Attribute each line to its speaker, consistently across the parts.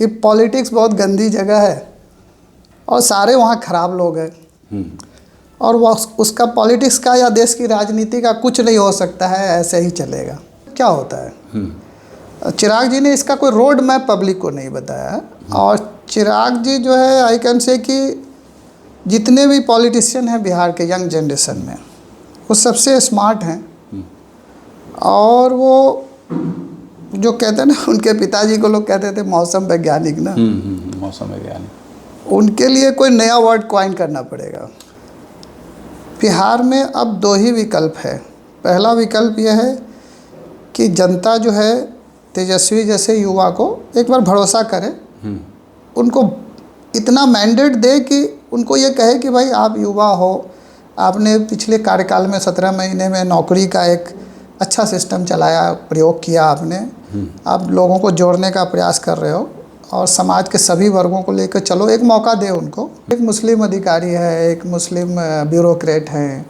Speaker 1: कि पॉलिटिक्स बहुत गंदी जगह है और सारे वहाँ खराब लोग हैं और वह उसका पॉलिटिक्स का या देश की राजनीति का कुछ नहीं हो सकता है, ऐसे ही चलेगा। क्या होता है, चिराग जी ने इसका कोई रोड मैप पब्लिक को नहीं बताया। और चिराग जी जो है, आई कैन से कि जितने भी पॉलिटिशियन हैं बिहार के यंग जनरेशन में, वो सबसे स्मार्ट हैं। और वो जो कहते हैं ना, उनके पिताजी को लोग कहते थे मौसम वैज्ञानिक ना,
Speaker 2: मौसम वैज्ञानिक,
Speaker 1: उनके लिए कोई नया वर्ड क्वाइन करना पड़ेगा। बिहार में अब दो ही विकल्प है। पहला विकल्प यह है कि जनता जो है तेजस्वी जैसे युवा को एक बार भरोसा करे, उनको इतना मैंडेट दे कि उनको ये कहे कि भाई आप युवा हो, आपने पिछले कार्यकाल में 17 महीने में नौकरी का एक अच्छा सिस्टम चलाया, प्रयोग किया आपने, आप लोगों को जोड़ने का प्रयास कर रहे हो और समाज के सभी वर्गों को लेकर चलो, एक मौका दे उनको। एक मुस्लिम अधिकारी है, एक मुस्लिम ब्यूरोक्रेट हैं,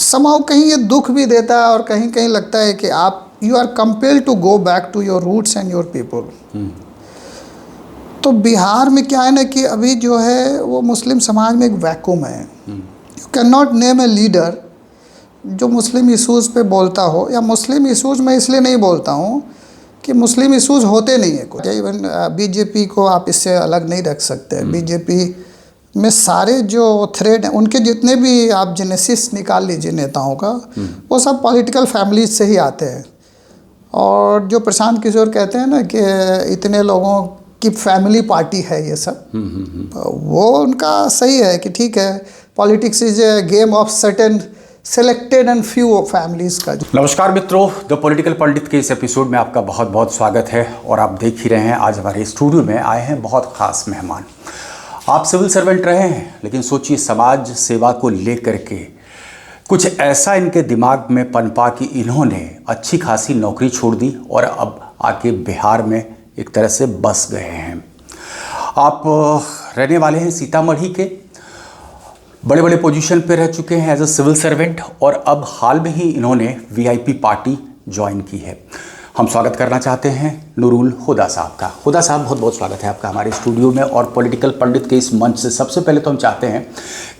Speaker 1: समाओ कहीं ये दुख भी देता है और कहीं कहीं लगता है कि आप you are compelled to go back to your roots and your people. तो बिहार में क्या है ना कि अभी जो है वो मुस्लिम समाज में एक वैक्यूम है। You can not name a leader जो मुस्लिम इशूज़ पे बोलता हो, या मुस्लिम इशूज़ में इसलिए नहीं बोलता हूँ कि मुस्लिम इशूज़ होते नहीं है कोई। इवन बीजेपी को आप इससे अलग नहीं रख सकते। बीजेपी में सारे जो थ्रेड हैं, उनके जितने भी आप जेनेसिस निकाल लीजिए नेताओं का, वो सब पॉलिटिकल फैमिलीज से ही आते हैं। और जो प्रशांत किशोर कहते हैं ना कि इतने लोगों की फैमिली पार्टी है ये सब, वो उनका सही है कि ठीक है, politics is A game of certain selected and few families का।
Speaker 2: नमस्कार मित्रों, द पॉलिटिकल पंडित के इस एपिसोड में आपका बहुत बहुत स्वागत है। और आप देख ही रहे हैं, आज हमारे स्टूडियो में आए हैं बहुत खास मेहमान। आप सिविल सर्वेंट रहे हैं, लेकिन सोचिए समाज सेवा को लेकर के कुछ ऐसा इनके दिमाग में पनपा कि इन्होंने अच्छी खासी नौकरी छोड़ दी और अब आके बिहार में एक तरह से बस गए हैं। आप रहने वाले हैं सीतामढ़ी के, बड़े बड़े पोजीशन पे रह चुके हैं एज अ सिविल सर्वेंट, और अब हाल में ही इन्होंने वीआईपी पार्टी ज्वाइन की है। हम स्वागत करना चाहते हैं नूरुल हुदा साहब का। हुदा साहब, बहुत बहुत स्वागत है आपका हमारे स्टूडियो में और पॉलिटिकल पंडित के इस मंच से। सबसे पहले तो हम चाहते हैं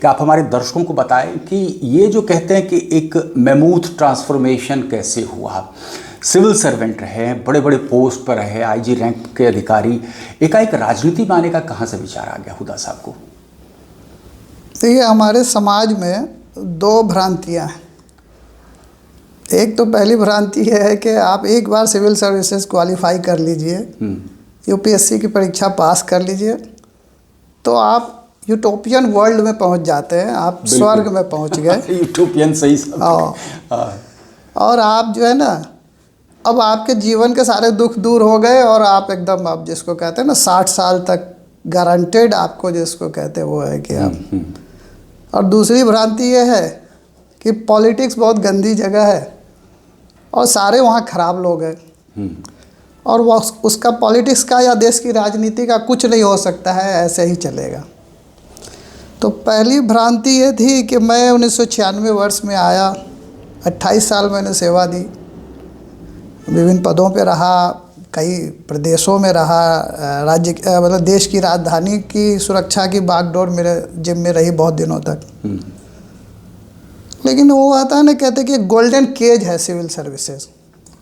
Speaker 2: कि आप हमारे दर्शकों को बताएं कि ये जो कहते हैं कि एक मैमूथ ट्रांसफॉर्मेशन कैसे हुआ। सिविल सर्वेंट रहे, बड़े बड़े पोस्ट पर रहे, आईजी रैंक के अधिकारी, एकाएक राजनीति में आने का कहाँ से विचार आ गया हुदा साहब को?
Speaker 1: देखिए, हमारे समाज में दो भ्रांतियाँ हैं। एक तो पहली भ्रांति है कि आप एक बार सिविल सर्विसेज क्वालिफाई कर लीजिए, यूपीएससी की परीक्षा पास कर लीजिए, तो आप यूटोपियन वर्ल्ड में पहुंच जाते हैं, आप स्वर्ग में पहुंच गए।
Speaker 2: यूटोपियन सही सब।
Speaker 1: और आप जो है ना, अब आपके जीवन के सारे दुख दूर हो गए और आप एकदम, आप जिसको कहते हैं ना 60 साल तक गारंटेड, आपको जिसको कहते हैं वो है कि आप। और दूसरी भ्रांति ये है कि पॉलिटिक्स बहुत गंदी जगह है और सारे वहाँ खराब लोग हैं और वह उसका पॉलिटिक्स का या देश की राजनीति का कुछ नहीं हो सकता है, ऐसे ही चलेगा। तो पहली भ्रांति ये थी कि मैं 1996 वर्ष में आया, 28 साल मैंने सेवा दी, विभिन्न पदों पे रहा, कई प्रदेशों में रहा, राज्य मतलब देश की राजधानी की सुरक्षा की बागडोर मेरे जिम्मे में रही बहुत दिनों तक। लेकिन वो आता है ना, कहते कि एक गोल्डन केज है सिविल सर्विसेज।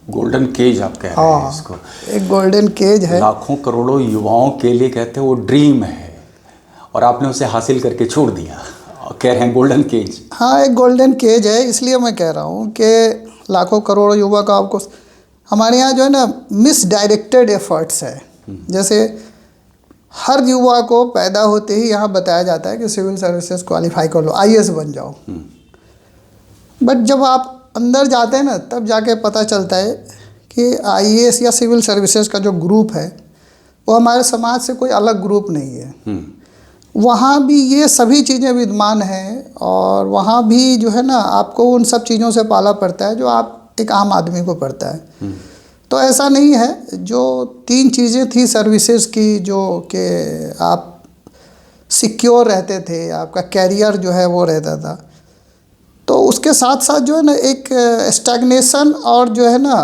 Speaker 2: गोल्डन केज आप कह रहे हैं इसको?
Speaker 1: एक गोल्डन केज है,
Speaker 2: लाखों करोड़ों युवाओं के लिए कहते हैं वो ड्रीम है, और आपने उसे हासिल करके छोड़ दिया, कह रहे हैं गोल्डन केज।
Speaker 1: हाँ, एक गोल्डन केज है, इसलिए मैं कह रहा हूँ कि लाखों करोड़ों युवा का आपको, हमारे यहाँ जो है ना मिसडायरेक्टेड एफर्ट्स है। जैसे हर युवा को पैदा होते ही यहाँ बताया जाता है कि सिविल सर्विसेज क्वालिफाई कर लो, आईएएस बन जाओ। बट जब आप अंदर जाते हैं ना, तब जाके पता चलता है कि आईएएस या सिविल सर्विसेज का जो ग्रुप है वो हमारे समाज से कोई अलग ग्रुप नहीं है। वहाँ भी ये सभी चीज़ें विद्यमान हैं और वहाँ भी जो है ना आपको उन सब चीज़ों से पाला पड़ता है जो आप एक आम आदमी को पड़ता है। तो ऐसा नहीं है, जो 3 चीज़ें थी सर्विसेज की, जो कि आप सिक्योर रहते थे, आपका कैरियर जो है वो रहता था, तो उसके साथ साथ जो है ना एक स्टैग्नेशन और जो है ना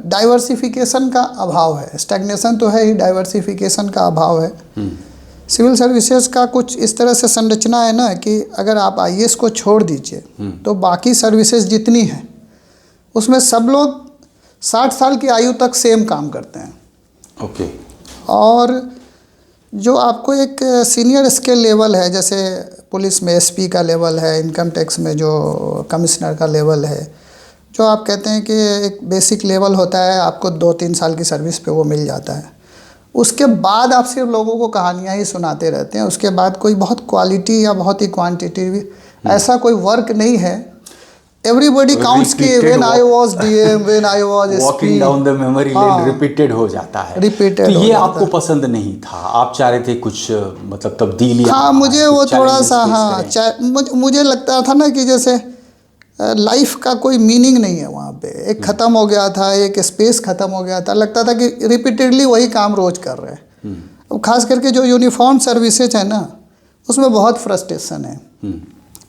Speaker 1: डाइवर्सिफिकेशन का अभाव है। स्टैग्नेशन तो है ही, डाइवर्सिफिकेशन का अभाव है। सिविल सर्विसेज का कुछ इस तरह से संरचना है ना कि अगर आप आईएएस को छोड़ दीजिए तो बाकी सर्विसेज जितनी हैं उसमें सब लोग 60 साल की आयु तक सेम काम करते हैं।
Speaker 2: ओके।
Speaker 1: और जो आपको एक सीनियर स्केल लेवल है, जैसे पुलिस में एसपी का लेवल है, इनकम टैक्स में जो कमिश्नर का लेवल है, जो आप कहते हैं कि एक बेसिक लेवल होता है, आपको 2-3 साल की सर्विस पे वो मिल जाता है। उसके बाद आप सिर्फ लोगों को कहानियाँ ही सुनाते रहते हैं। उसके बाद कोई बहुत क्वालिटी या बहुत ही क्वांटिटी ऐसा कोई वर्क नहीं है। एवरीबॉडी काउंट्स कि when I was DM, when I was SP,
Speaker 2: walking down the memory lane repeated हो जाता है।
Speaker 1: रिपीटेड
Speaker 2: तो
Speaker 1: हो
Speaker 2: ये
Speaker 1: जाता
Speaker 2: आपको पसंद नहीं था, आप चाह रहे थे कुछ मतलब तब्दीली।
Speaker 1: हाँ, मुझे वो थोड़ा सा, हाँ, मुझे लगता था ना कि जैसे लाइफ का कोई मीनिंग नहीं है वहाँ पे। एक ख़त्म हो गया था, एक स्पेस ख़त्म हो गया था। लगता था कि रिपीटेडली वही काम रोज़ कर रहे हैं। अब खास करके जो यूनिफॉर्म सर्विसेज है ना, उसमें बहुत फ्रस्ट्रेशन है।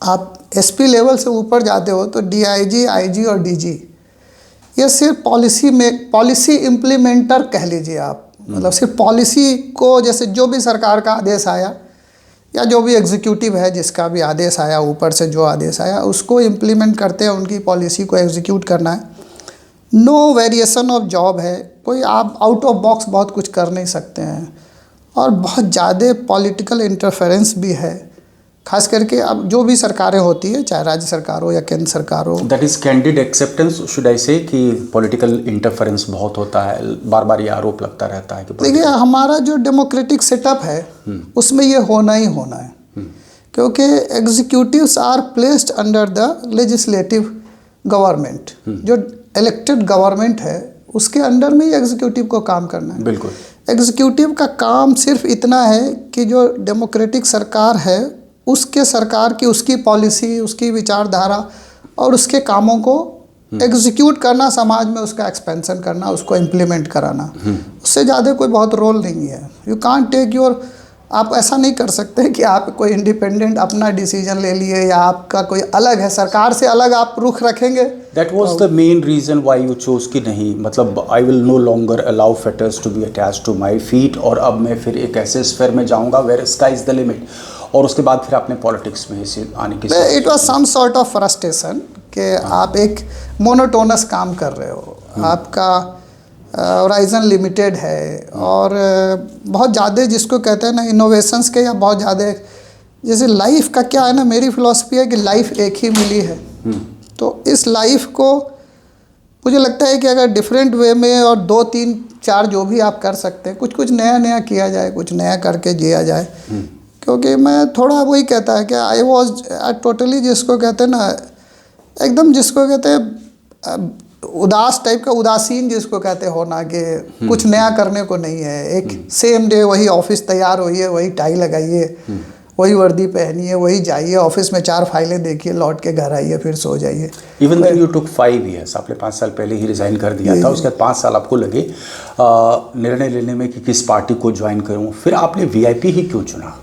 Speaker 1: आप एसपी लेवल से ऊपर जाते हो तो डीआईजी, आईजी और डीजी, ये सिर्फ पॉलिसी इम्प्लीमेंटर कह लीजिए आप। मतलब सिर्फ पॉलिसी को, जैसे जो भी सरकार का आदेश आया या जो भी एग्जीक्यूटिव है जिसका भी आदेश आया, ऊपर से जो आदेश आया उसको इम्प्लीमेंट करते हैं, उनकी पॉलिसी को एग्जीक्यूट करना है। नो वेरिएशन ऑफ जॉब है, कोई आप आउट ऑफ बॉक्स बहुत कुछ कर नहीं सकते हैं। और बहुत ज़्यादा पॉलिटिकल इंटरफेरेंस भी है, खास करके अब जो भी सरकारें होती है, चाहे राज्य सरकार हो या केंद्र सरकार हो।
Speaker 2: That is candid acceptance should I से कि पॉलिटिकल इंटरफेरेंस बहुत होता है, बार बार ये आरोप लगता रहता है कि
Speaker 1: देखिए, हमारा जो डेमोक्रेटिक सेटअप है उसमें ये होना ही होना है, क्योंकि executives are placed under the legislative government. जो इलेक्टेड गवर्नमेंट है उसके अंडर में ही एग्जीक्यूटिव को काम करना है।
Speaker 2: बिल्कुल।
Speaker 1: एग्जीक्यूटिव का काम सिर्फ इतना है कि जो डेमोक्रेटिक सरकार है उसके सरकार की, उसकी पॉलिसी, उसकी विचारधारा और उसके कामों को एग्जीक्यूट करना, समाज में उसका एक्सपेंशन करना, उसको इम्प्लीमेंट कराना। उससे ज़्यादा कोई बहुत रोल नहीं है। यू कांट टेक योर, आप ऐसा नहीं कर सकते कि आप कोई इंडिपेंडेंट अपना डिसीजन ले लिए या आपका कोई अलग है, सरकार से अलग आप रुख रखेंगे।
Speaker 2: That was the main reason why you chose कि नहीं, मतलब I will no longer allow fetters to be attach to my feet, और अब मैं फिर एक ऐसे स्फेयर में जाऊँगा where sky is the limit. और उसके बाद फिर आपने पॉलिटिक्स में इसे आने की,
Speaker 1: it was some sort of frustration कि आप एक मोनोटोनस काम कर रहे हो, आपका होराइजन लिमिटेड है, और बहुत ज़्यादा जिसको कहते हैं ना इनोवेशंस के, या बहुत ज़्यादा, जैसे लाइफ का क्या है ना, मेरी फिलॉसफी है कि लाइफ एक ही मिली है। तो इस लाइफ को मुझे लगता है कि अगर डिफरेंट वे में और 2-3-4 जो भी आप कर सकते हैं, कुछ नया किया जाए, कुछ नया करके जिया जाए। क्योंकि मैं थोड़ा वही कहता है कि आई वॉज टोटली, जिसको कहते हैं ना एकदम, जिसको कहते हैं उदास टाइप का, उदासीन जिसको कहते हो ना, कि कुछ नया करने को नहीं है। एक सेम डे वही ऑफिस तैयार होइए, वही टाई लगाइए, वही वर्दी पहनिए, वही जाइए ऑफिस में 4 फाइलें देखिए, लौट के घर आइए, फिर सो जाइए।
Speaker 2: Even then you took 5 years, आपने 5 साल पहले ही रिज़ाइन कर दिया था। उसके बाद 5 साल आपको लगे निर्णय लेने में कि किस पार्टी को ज्वाइन करूँ। फिर आपने वीआईपी ही क्यों चुना?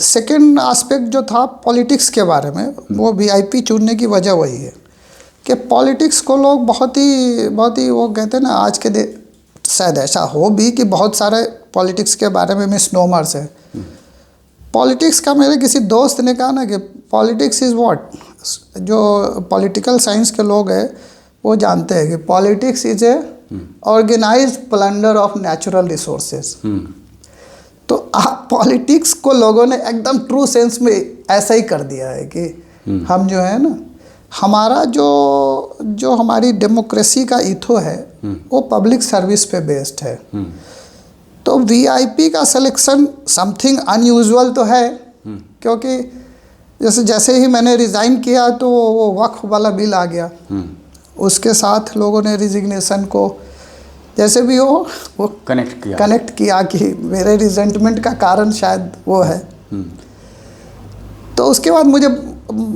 Speaker 1: सेकेंड आस्पेक्ट जो था पॉलिटिक्स के बारे में, वो वीआईपी चुनने की वजह वही है कि पॉलिटिक्स को लोग बहुत ही वो कहते हैं ना, आज के शायद ऐसा हो भी कि बहुत सारे पॉलिटिक्स के बारे में मिसनोमर्स है। पॉलिटिक्स का, मेरे किसी दोस्त ने कहा ना कि पॉलिटिक्स इज़ व्हाट, जो पॉलिटिकल साइंस के लोग हैं वो जानते हैं कि politics is a organized plunder of natural resources. तो आप पॉलिटिक्स को लोगों ने एकदम ट्रू सेंस में ऐसा ही कर दिया है कि हम जो है ना, हमारा जो हमारी डेमोक्रेसी का ईथो है वो पब्लिक सर्विस पे बेस्ड है। तो वीआईपी का सिलेक्शन समथिंग अनयूजुअल तो है, क्योंकि जैसे ही मैंने रिज़ाइन किया तो वो वक्फ वाला बिल आ गया। उसके साथ लोगों ने रिजिग्नेशन को जैसे भी हो वो कनेक्ट किया कि मेरे रिजेंटमेंट का कारण शायद वो है। तो उसके बाद मुझे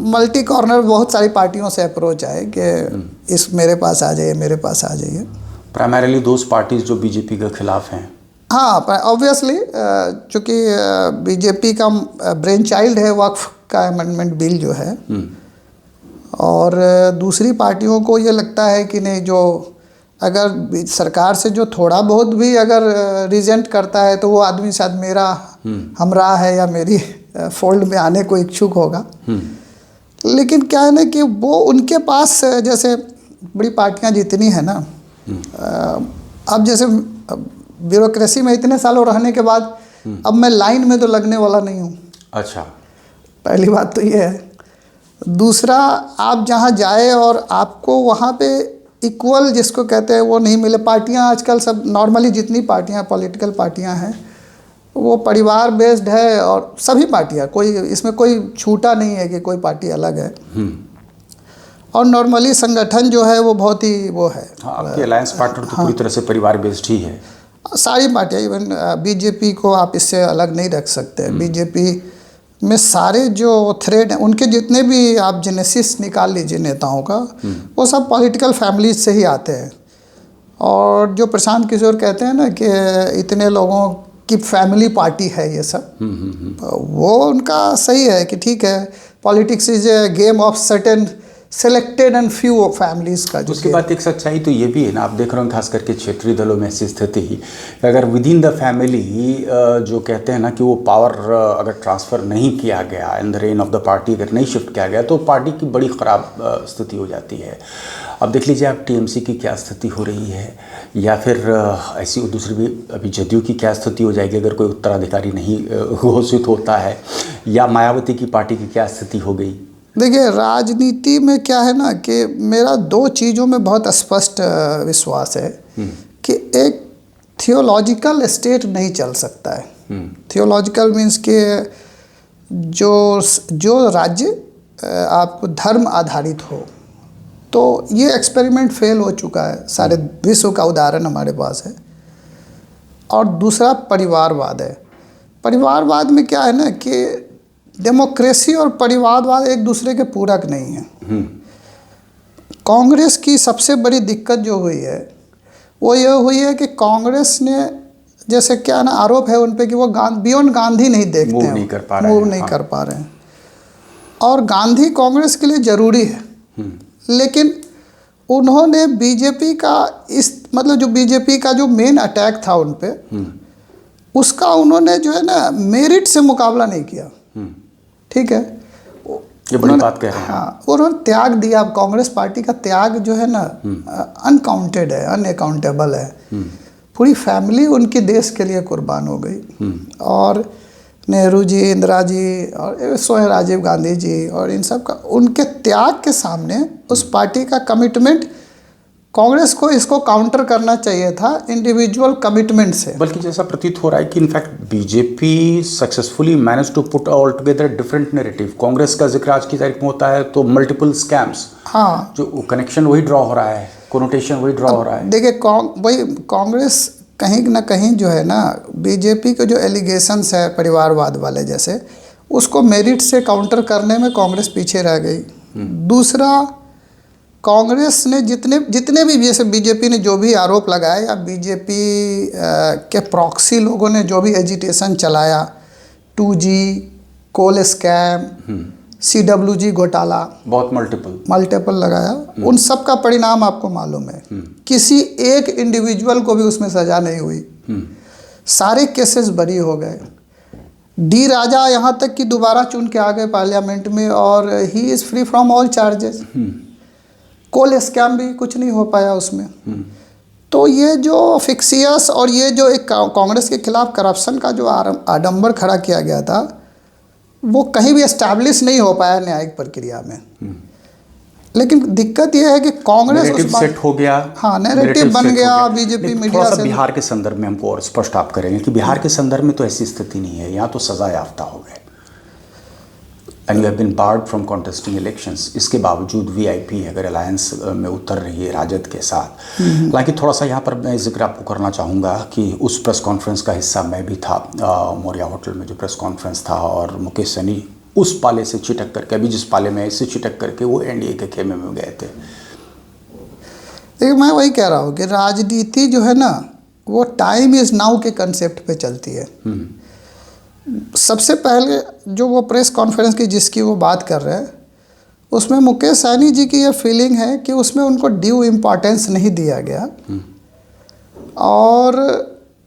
Speaker 1: मल्टी कॉर्नर बहुत सारी पार्टियों से अप्रोच आए कि इस मेरे पास आ जाइए, मेरे पास आ जाइए।
Speaker 2: प्राइमरीली दोज पार्टीज जो बीजेपी के खिलाफ हैं।
Speaker 1: हाँ, ऑब्वियसली, चूँकि बीजेपी का ब्रेन चाइल्ड है वक्फ का अमेंडमेंट बिल जो है, और दूसरी पार्टियों को ये लगता है कि नहीं, जो अगर सरकार से जो थोड़ा बहुत भी अगर रिजेंट करता है तो वो आदमी शायद मेरा हमराह है या मेरी फोल्ड में आने को इच्छुक होगा। लेकिन क्या है ना कि वो उनके पास जैसे बड़ी पार्टियां जितनी है ना, अब जैसे ब्यूरोक्रेसी में इतने सालों रहने के बाद अब मैं लाइन में तो लगने वाला नहीं हूँ।
Speaker 2: अच्छा,
Speaker 1: पहली बात तो ये है। दूसरा, आप जहाँ जाए और आपको वहाँ पे इक्वल जिसको कहते हैं वो नहीं मिले। पार्टियाँ आजकल सब नॉर्मली जितनी पार्टियाँ पॉलिटिकल पार्टियाँ हैं वो परिवार बेस्ड है, और सभी पार्टियाँ, कोई इसमें कोई छूटा नहीं है कि कोई पार्टी अलग है। और नॉर्मली संगठन जो है वो बहुत ही वो है।
Speaker 2: हाँ, आपके अलायंस पार्टनर तो पूरी तरह से परिवार बेस्ड ही है।
Speaker 1: सारी पार्टियाँ, इवन बीजेपी को आप इससे अलग नहीं रख सकते। बीजेपी में सारे जो थ्रेड हैं, उनके जितने भी आप जेनेसिस निकाल लीजिए नेताओं का, वो सब पॉलिटिकल फैमिलीज से ही आते हैं। और जो प्रशांत किशोर कहते हैं ना कि इतने लोगों की फैमिली पार्टी है ये सब, वो उनका सही है कि ठीक है, politics is A game of certain selected and few families का।
Speaker 2: उसके बाद एक सच्चाई तो ये भी है ना, आप देख रहे हो खास करके क्षेत्रीय दलों में ऐसी स्थिति ही, अगर विद इन द फैमिली जो कहते हैं ना कि वो पावर अगर ट्रांसफ़र नहीं किया गया, in the rain of the party अगर नहीं शिफ्ट किया गया, तो पार्टी की बड़ी ख़राब स्थिति हो जाती है। अब देख लीजिए आप टीएमसी की क्या स्थिति हो रही है, या फिर ऐसी दूसरी भी अभी जदयू की क्या स्थिति हो जाएगी अगर कोई उत्तराधिकारी नहीं घोषित होता है, या मायावती की पार्टी की क्या स्थिति हो गई।
Speaker 1: देखिए, राजनीति में क्या है ना कि मेरा दो चीज़ों में बहुत स्पष्ट विश्वास है कि एक थियोलॉजिकल स्टेट नहीं चल सकता है। थियोलॉजिकल मीन्स कि जो राज्य आपको धर्म आधारित हो, तो ये एक्सपेरिमेंट फेल हो चुका है, सारे विश्व का उदाहरण हमारे पास है। और दूसरा परिवारवाद है। परिवारवाद में क्या है ना कि डेमोक्रेसी और परिवारवाद एक दूसरे के पूरक नहीं है। कांग्रेस की सबसे बड़ी दिक्कत जो हुई है वो ये हुई है कि कांग्रेस ने, जैसे क्या ना आरोप है उन पे कि वो बियॉन्ड गांधी नहीं देखते हैं, मूव नहीं कर पा रहे हैं। और गांधी कांग्रेस के लिए ज़रूरी है, लेकिन उन्होंने बीजेपी का मतलब जो बीजेपी का जो मेन अटैक था उन पे, उसका उन्होंने जो है ना मेरिट से मुकाबला नहीं किया। ठीक है,
Speaker 2: ये बड़ी बात कह रहे हैं।
Speaker 1: हाँ, उन्होंने त्याग दिया। कांग्रेस पार्टी का त्याग जो है ना अनकाउंटेड है, अनअकाउंटेबल है। पूरी फैमिली उनके देश के लिए कुर्बान हो गई। और नेहरू जी, इंदिरा जी और स्वयं राजीव गांधी जी और इन सब का, उनके त्याग के सामने उस पार्टी का कमिटमेंट, कांग्रेस को इसको काउंटर करना चाहिए था इंडिविजुअल कमिटमेंट से।
Speaker 2: बल्कि जैसा प्रतीत हो रहा है कि in fact BJP successfully manage to put all together different narrative. Congress का जिक्र आज की तारीख में होता है तो मल्टीपल स्कैम्स,
Speaker 1: हाँ,
Speaker 2: जो कनेक्शन वही ड्रॉ हो रहा है, कोनोटेशन वही ड्रॉ हो रहा है।
Speaker 1: देखिए, वही कांग्रेस कहीं ना कहीं जो है ना, बीजेपी के जो एलिगेशंस है परिवारवाद वाले जैसे, उसको मेरिट से काउंटर करने में कांग्रेस पीछे रह गई। दूसरा, कांग्रेस ने जितने भी, जैसे बीजेपी ने जो भी आरोप लगाए या बीजेपी के प्रॉक्सी लोगों ने जो भी एजिटेशन चलाया, 2G, कोल स्कैम, CWG घोटाला,
Speaker 2: बहुत मल्टीपल
Speaker 1: लगाया, उन सब का परिणाम आपको मालूम है। किसी एक इंडिविजुअल को भी उसमें सजा नहीं हुई, सारे केसेस बरी हो गए। डी राजा यहाँ तक कि दोबारा चुन के आ गए पार्लियामेंट में और he is free from all charges. Coal scam भी कुछ नहीं हो पाया उसमें। तो ये जो फिक्सियस और ये जो एक कांग्रेस के खिलाफ करप्शन का जो आडंबर खड़ा किया गया था, वो कहीं भी एस्टैब्लिश नहीं हो पाया न्यायिक प्रक्रिया में। लेकिन दिक्कत ये है कि कांग्रेस
Speaker 2: नैरेटिव सेट हो गया,
Speaker 1: हाँ, नैरेटिव बन गया बीजेपी मीडिया से।
Speaker 2: बिहार के संदर्भ में हमको और स्पष्ट आप करेंगे कि बिहार के संदर्भ में तो ऐसी स्थिति नहीं है, यहाँ तो सजा याफ्ता हो गए, and you have been barred from contesting elections. इसके बावजूद वीआईपी अगर अलायंस में उतर रही है राजद के साथ। हालांकि थोड़ा सा यहाँ पर मैं जिक्र आपको करना चाहूँगा कि उस प्रेस कॉन्फ्रेंस का हिस्सा मैं भी था, मौर्या होटल में जो प्रेस कॉन्फ्रेंस था, और मुकेश सहनी उस पाले से छिटक करके, अभी जिस पाले में इससे छिटक करके वो एनडीए के खेमे में गए थे।
Speaker 1: देखिए, मैं वही कह रहा हूँ कि राजनीति जो है ना, वो टाइम इज़ नाउ के कंसेप्ट पे चलती है। सबसे पहले जो वो प्रेस कॉन्फ्रेंस की जिसकी वो बात कर रहे हैं, उसमें मुकेश सहनी जी की ये फीलिंग है कि उसमें उनको ड्यू इम्पोर्टेंस नहीं दिया गया और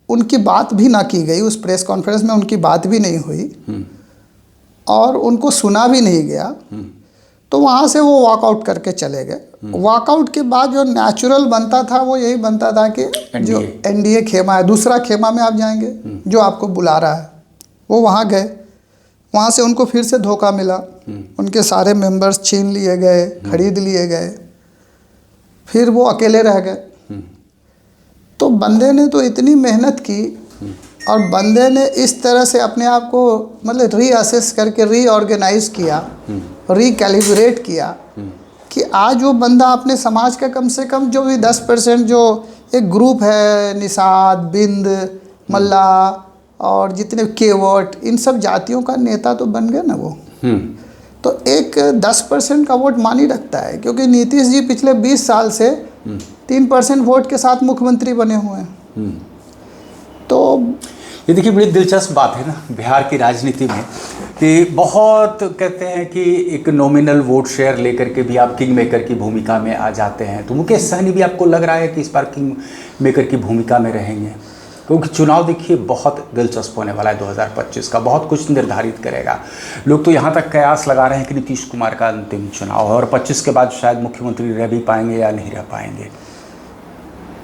Speaker 1: उनकी बात भी ना की गई। उस प्रेस कॉन्फ्रेंस में उनकी बात भी नहीं हुई और उनको सुना भी नहीं गया। तो वहाँ से वो वॉकआउट करके चले गए। वॉकआउट के बाद जो नेचुरल बनता था वो यही बनता था कि जो एनडीए खेमा है, दूसरा खेमा में आप जाएंगे जो आपको बुला रहा है। वो वहाँ गए, वहाँ से उनको फिर से धोखा मिला। उनके सारे मेंबर्स छीन लिए गए, खरीद लिए गए, फिर वो अकेले रह गए। तो बंदे ने तो इतनी मेहनत की और बंदे ने इस तरह से अपने आप को मतलब रीअसेस करके रीऑर्गेनाइज किया, रिकैलिब्रेट किया कि आज वो बंदा अपने समाज का कम से कम जो भी 10% जो एक ग्रुप है, निषाद, बिंद, मल्ला और जितने केवट, इन सब जातियों का नेता तो बन गए ना वो। तो एक 10% का वोट मानी रखता है, क्योंकि नीतीश जी पिछले 20 साल से 3% वोट के साथ मुख्यमंत्री बने हुए हैं। तो
Speaker 2: ये देखिए बड़ी दिलचस्प बात है ना बिहार की राजनीति में कि बहुत कहते हैं कि एक नॉमिनल वोट शेयर लेकर के भी आप किंग मेकर की भूमिका में आ जाते हैं। तो मुकेश सहनी भी आपको लग रहा है कि इस बार किंग मेकर की भूमिका में रहेंगे? क्योंकि चुनाव देखिए बहुत दिलचस्प होने वाला है 2025 का, बहुत कुछ निर्धारित करेगा। लोग तो यहाँ तक कयास लगा रहे हैं कि नीतीश कुमार का अंतिम चुनाव है और 25 के बाद शायद मुख्यमंत्री रह भी पाएंगे या नहीं रह पाएंगे।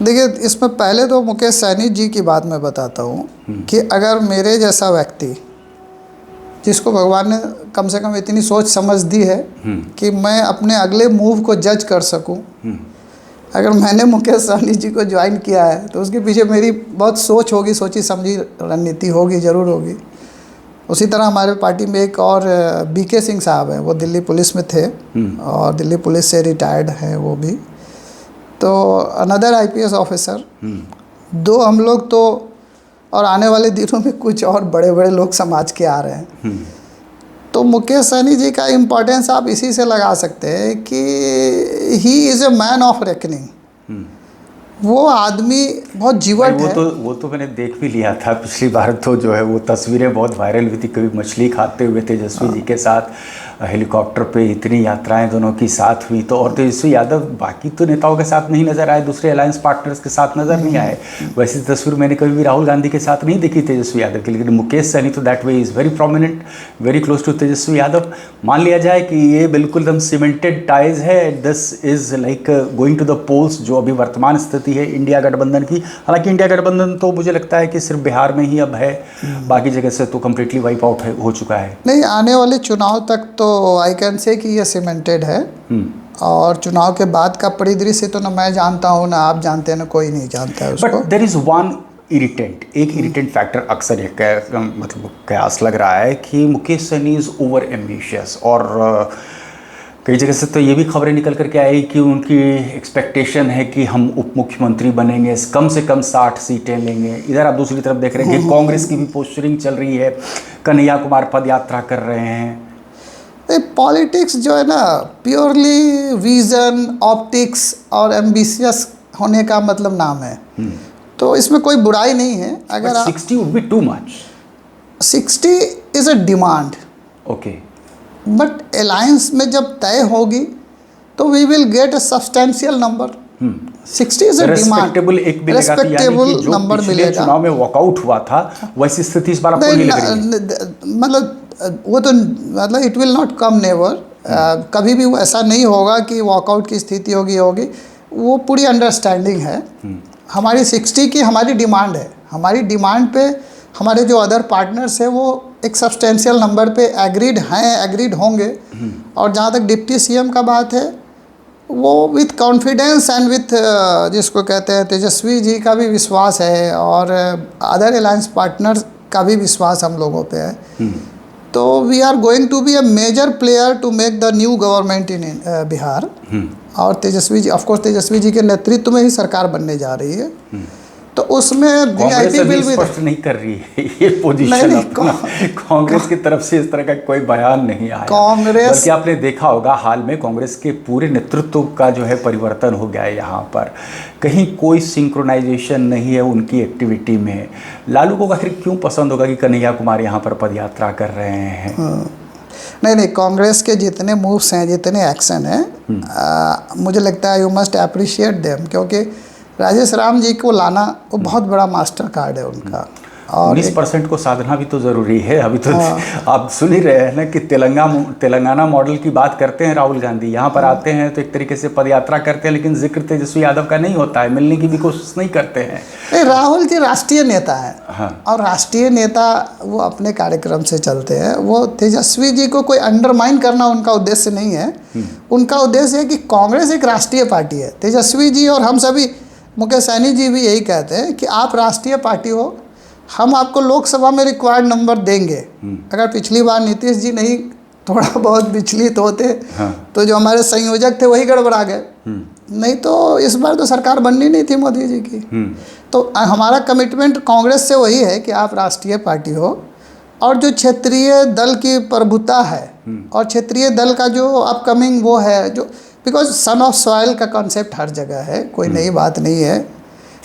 Speaker 1: देखिए, इसमें पहले तो मुकेश सहनी जी की बात मैं बताता हूँ कि अगर मेरे जैसा व्यक्ति जिसको भगवान ने कम से कम इतनी सोच समझ दी है कि मैं अपने अगले मूव को जज कर सकूं, अगर मैंने मुकेश सहनी जी को ज्वाइन किया है तो उसके पीछे मेरी बहुत सोच होगी, सोची समझी रणनीति होगी, ज़रूर होगी। उसी तरह हमारे पार्टी में एक और बीके सिंह साहब हैं, वो दिल्ली पुलिस में थे और दिल्ली पुलिस से रिटायर्ड हैं वो भी। तो अनदर आईपीएस ऑफिसर, दो हम लोग तो, और आने वाले दिनों में कुछ और बड़े बड़े लोग समाज के आ रहे हैं। तो मुकेश सहनी जी का इम्पोर्टेंस आप इसी से लगा सकते हैं कि ही is a man of reckoning. वो आदमी बहुत जीवट है।
Speaker 2: वो तो मैंने देख भी लिया था पिछली बार, तो जो है वो तस्वीरें बहुत वायरल हुई थी, कभी मछली खाते हुए तेजस्वी जी के साथ हेलीकॉप्टर पे, इतनी यात्राएं दोनों की साथ हुई। तो और तेजस्वी यादव बाकी तो नेताओं के साथ नहीं नजर आए, दूसरे अलायंस पार्टनर्स के साथ नजर नहीं आए। वैसी तस्वीर मैंने कभी भी राहुल गांधी के साथ नहीं देखी तेजस्वी यादव की, लेकिन मुकेश सहनी तो that way is very prominent, very close to Tejashwi Yadav. मान लिया जाए कि ये बिल्कुल एकदम सीमेंटेड टाइज है, this is like going to the polls, जो अभी वर्तमान स्थिति है इंडिया गठबंधन की। हालांकि इंडिया गठबंधन तो मुझे लगता है कि सिर्फ बिहार में ही अब है, बाकी जगह से तो कम्प्लीटली वाइप आउट हो चुका है।
Speaker 1: नहीं, आने वाले चुनाव तक तो आई कैन से कि ये सीमेंटेड है। और चुनाव के बाद का परिदृश्य तो ना मैं जानता हूँ, ना आप जानते हैं, ना कोई नहीं जानता है उसको।
Speaker 2: But there is one irritant, एक इरिटेंट फैक्टर अक्सर मतलब कयास लग रहा है कि Mukesh Sahani is overambitious. और कई जगह से तो ये भी खबरें निकल करके आई कि उनकी एक्सपेक्टेशन है कि हम उप मुख्यमंत्री बनेंगे, कम से कम 60 सीटें लेंगे। इधर आप दूसरी तरफ देख रहे हैं कि कांग्रेस की भी पोस्टरिंग चल रही है, कन्हैया कुमार पद यात्रा कर रहे हैं।
Speaker 1: पॉलिटिक्स जो है ना, प्योरली विजन, ऑप्टिक्स और एम्बिशियस होने का मतलब नाम है। तो इसमें कोई बुराई नहीं है। अगर
Speaker 2: 60 would be too much.
Speaker 1: 60 is a demand,
Speaker 2: okay,
Speaker 1: but alliance में जब तय होगी तो we will get a substantial number. 60 is a demand, respectable number मिलेगा।
Speaker 2: चुनाव में वॉकआउट हुआ था, वैसी स्थिति इस बार आपको नहीं लग रही?
Speaker 1: मतलब वो तो मतलब it will not come never. कभी भी वो ऐसा नहीं होगा कि वॉकआउट की स्थिति होगी। वो पूरी अंडरस्टैंडिंग है। हमारी 60 की हमारी डिमांड है। हमारी डिमांड पे हमारे जो अदर पार्टनर्स हैं वो एक सब्सटेंशियल नंबर पे एग्रीड हैं, एग्रीड होंगे। और जहाँ तक डिप्टी सीएम का बात है, वो विथ कॉन्फिडेंस एंड विथ जिसको कहते हैं तेजस्वी जी का भी विश्वास है और अदर अलायंस पार्टनर्स का भी विश्वास हम लोगों पे है। तो we are going to be a major player to make the new government in Bihar. और तेजस्वी जी, ऑफकोर्स तेजस्वी जी के नेतृत्व में ही सरकार बनने जा रही है। तो उसमें
Speaker 2: कांग्रेस अभी स्पष्ट नहीं कर रही है ये पोजीशन अपना। कांग्रेस की तरफ से इस तरह का कोई बयान नहीं आया।
Speaker 1: कांग्रेस,
Speaker 2: बल्कि आपने देखा होगा हाल में कांग्रेस के पूरे नेतृत्व का जो है परिवर्तन हो गया है। यहाँ पर कहीं कोई सिंक्रोनाइजेशन नहीं है उनकी एक्टिविटी में। लालू को आखिर क्यों पसंद होगा कि कन्हैया कुमार यहाँ पर पदयात्रा कर रहे हैं?
Speaker 1: नहीं नहीं, कांग्रेस के जितने मूव्स हैं, जितने एक्शन हैं, मुझे लगता है यू मस्ट अप्रिशिएट देम, क्योंकि राजेश राम जी को लाना वो बहुत बड़ा मास्टर कार्ड है उनका। और
Speaker 2: 19% को साधना भी तो ज़रूरी है। अभी तो आप सुन ही रहे हैं ना कि तेलंगाना मॉडल की बात करते हैं राहुल गांधी, यहाँ पर आते हैं तो एक तरीके से पदयात्रा करते हैं, लेकिन जिक्र तेजस्वी यादव का नहीं होता है, मिलने की भी कोशिश नहीं करते हैं।
Speaker 1: नहीं, राहुल जी राष्ट्रीय नेता है।
Speaker 2: हाँ।
Speaker 1: और राष्ट्रीय नेता वो अपने कार्यक्रम से चलते हैं। वो तेजस्वी जी को कोई अंडरमाइन करना उनका उद्देश्य नहीं है। उनका उद्देश्य है कि कांग्रेस एक राष्ट्रीय पार्टी है। तेजस्वी जी और हम सभी, मुकेश सहनी जी भी यही कहते हैं कि आप राष्ट्रीय पार्टी हो, हम आपको लोकसभा में रिक्वायर्ड नंबर देंगे। अगर पिछली बार नीतीश जी नहीं थोड़ा बहुत विचलित होते, हाँ, तो जो हमारे संयोजक थे वही गड़बड़ा गए। नहीं तो इस बार तो सरकार बननी नहीं थी मोदी जी की। तो हमारा कमिटमेंट कांग्रेस से वही है कि आप राष्ट्रीय पार्टी हो, और जो क्षेत्रीय दल की प्रभुता है और क्षेत्रीय दल का जो अपकमिंग वो है, जो बिकॉज सन ऑफ सॉइल का कॉन्सेप्ट हर जगह है, कोई नई बात नहीं है।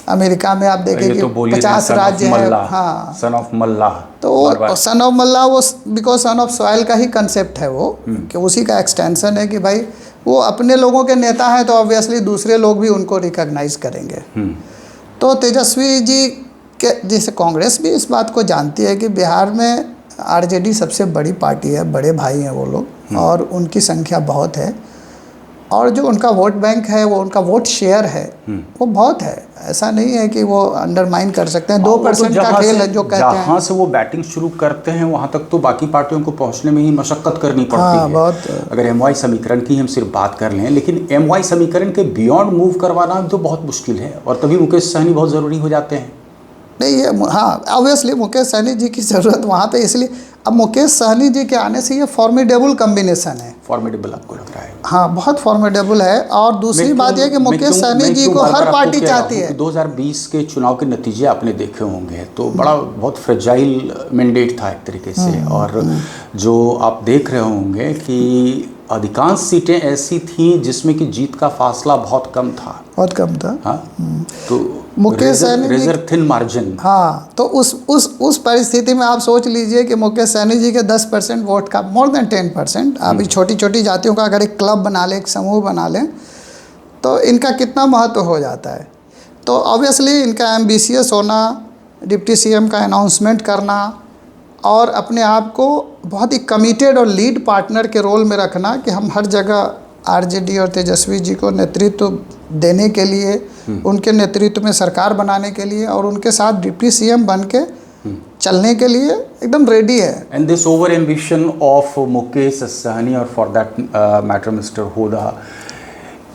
Speaker 1: अमेरिका में आप देखेंगे
Speaker 2: तो
Speaker 1: 50 राज्य हैं। हाँ,
Speaker 2: सन ऑफ मल्ला,
Speaker 1: तो वो सन ऑफ मल्ला वो बिकॉज सन ऑफ सॉइल का ही कंसेप्ट है वो, कि उसी का एक्सटेंशन है कि भाई वो अपने लोगों के नेता हैं तो ऑब्वियसली दूसरे लोग भी उनको रिकॉग्नाइज करेंगे। तो तेजस्वी जी के जैसे कांग्रेस भी इस बात को जानती है कि बिहार में आरजेडी सबसे बड़ी पार्टी है, बड़े भाई हैं वो लोग, और उनकी संख्या बहुत है, और जो उनका वोट बैंक है, वो उनका वोट शेयर है, वो बहुत है। ऐसा नहीं है कि वो अंडरमाइन कर सकते हैं। 2% का खेल है जो कहते हैं।
Speaker 2: जहाँ से वो बैटिंग शुरू करते हैं वहाँ तक तो बाकी पार्टियों को पहुँचने में ही मशक्कत करनी पड़ती है।
Speaker 1: बहुत।
Speaker 2: अगर एमवाई समीकरण की हम सिर्फ बात कर लें, लेकिन एमवाई समीकरण के बियॉन्ड मूव करवाना तो बहुत मुश्किल है, और तभी मुकेश सहनी बहुत ज़रूरी हो जाते हैं।
Speaker 1: नहीं, ये हाँ, ऑब्वियसली मुकेश सहनी जी की ज़रूरत वहाँ पे, इसलिए अब मुकेश सहनी जी के आने से ये फॉर्मिडेबल कम्बिनेशन है।
Speaker 2: फॉर्मिडेबल आपको लग रहा है?
Speaker 1: हाँ, बहुत फॉर्मिडेबल है। और दूसरी बात यह कि मुकेश सहनी जी को हर पार्टी चाहती है।
Speaker 2: 2020 के चुनाव के नतीजे आपने देखे होंगे, तो बड़ा बहुत फ्रेजाइल मैंडेट था एक तरीके से, और जो आप देख रहे होंगे कि अधिकांश सीटें ऐसी थीं जिसमें कि जीत का फासला बहुत कम था।
Speaker 1: हाँ,
Speaker 2: तो
Speaker 1: Mukesh Sahani
Speaker 2: razor thin margin.
Speaker 1: हाँ, तो उस परिस्थिति में आप सोच लीजिए कि मुकेश सहनी जी के 10% वोट का, मोर देन 10%, आप छोटी छोटी जातियों का अगर एक क्लब बना लें, एक समूह बना लें, तो इनका कितना महत्व हो जाता है। तो ऑब्वियसली इनका एम्बिशियस होना, डिप्टी सीएम का अनाउंसमेंट करना, और अपने आप को बहुत ही कमिटेड और लीड पार्टनर के रोल में रखना कि हम हर जगह आरजेडी और तेजस्वी जी को नेतृत्व देने के लिए, उनके नेतृत्व में सरकार बनाने के लिए, और उनके साथ डिप्टी सीएम बन के चलने के लिए एकदम रेडी है।
Speaker 2: And this over ambition of Mukesh Sahani, और for that matter mister Hooda,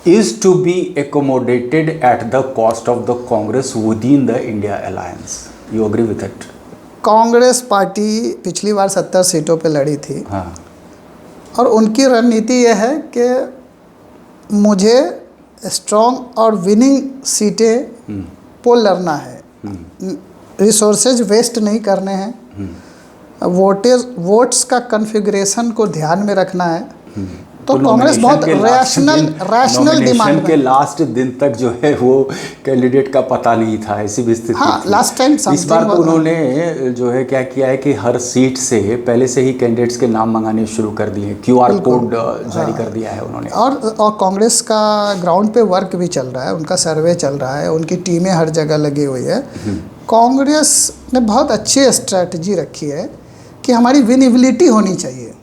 Speaker 2: is to be accommodated at the cost of the Congress within the India alliance. You agree with it?
Speaker 1: Congress party पिछली बार 70 सीटों पे लड़ी थी।
Speaker 2: हाँ।
Speaker 1: और उनकी रणनीति यह है कि मुझे स्ट्रॉन्ग और विनिंग सीटें को लड़ना है, रिसोर्सेज वेस्ट नहीं करने हैं, वोट्स का कन्फिगरेशन को ध्यान में रखना है। तो कांग्रेस बहुत रैशनल डिमांड
Speaker 2: के लास्ट दिन तक जो है वो कैंडिडेट का पता नहीं था, ऐसी भी स्थिति
Speaker 1: हाँ,
Speaker 2: थी।
Speaker 1: लास्ट टाइम
Speaker 2: इस बार तो उन्होंने जो है क्या किया है कि हर सीट से पहले से ही कैंडिडेट्स के नाम मंगाने शुरू कर दिए, QR कोड जारी कर दिया है उन्होंने।
Speaker 1: और कांग्रेस का ग्राउंड पे वर्क भी चल रहा है, उनका सर्वे चल रहा है, उनकी टीमें हर जगह लगी हुई है। कांग्रेस ने बहुत अच्छी स्ट्रैटेजी रखी है कि हमारी विनेबिलिटी होनी चाहिए।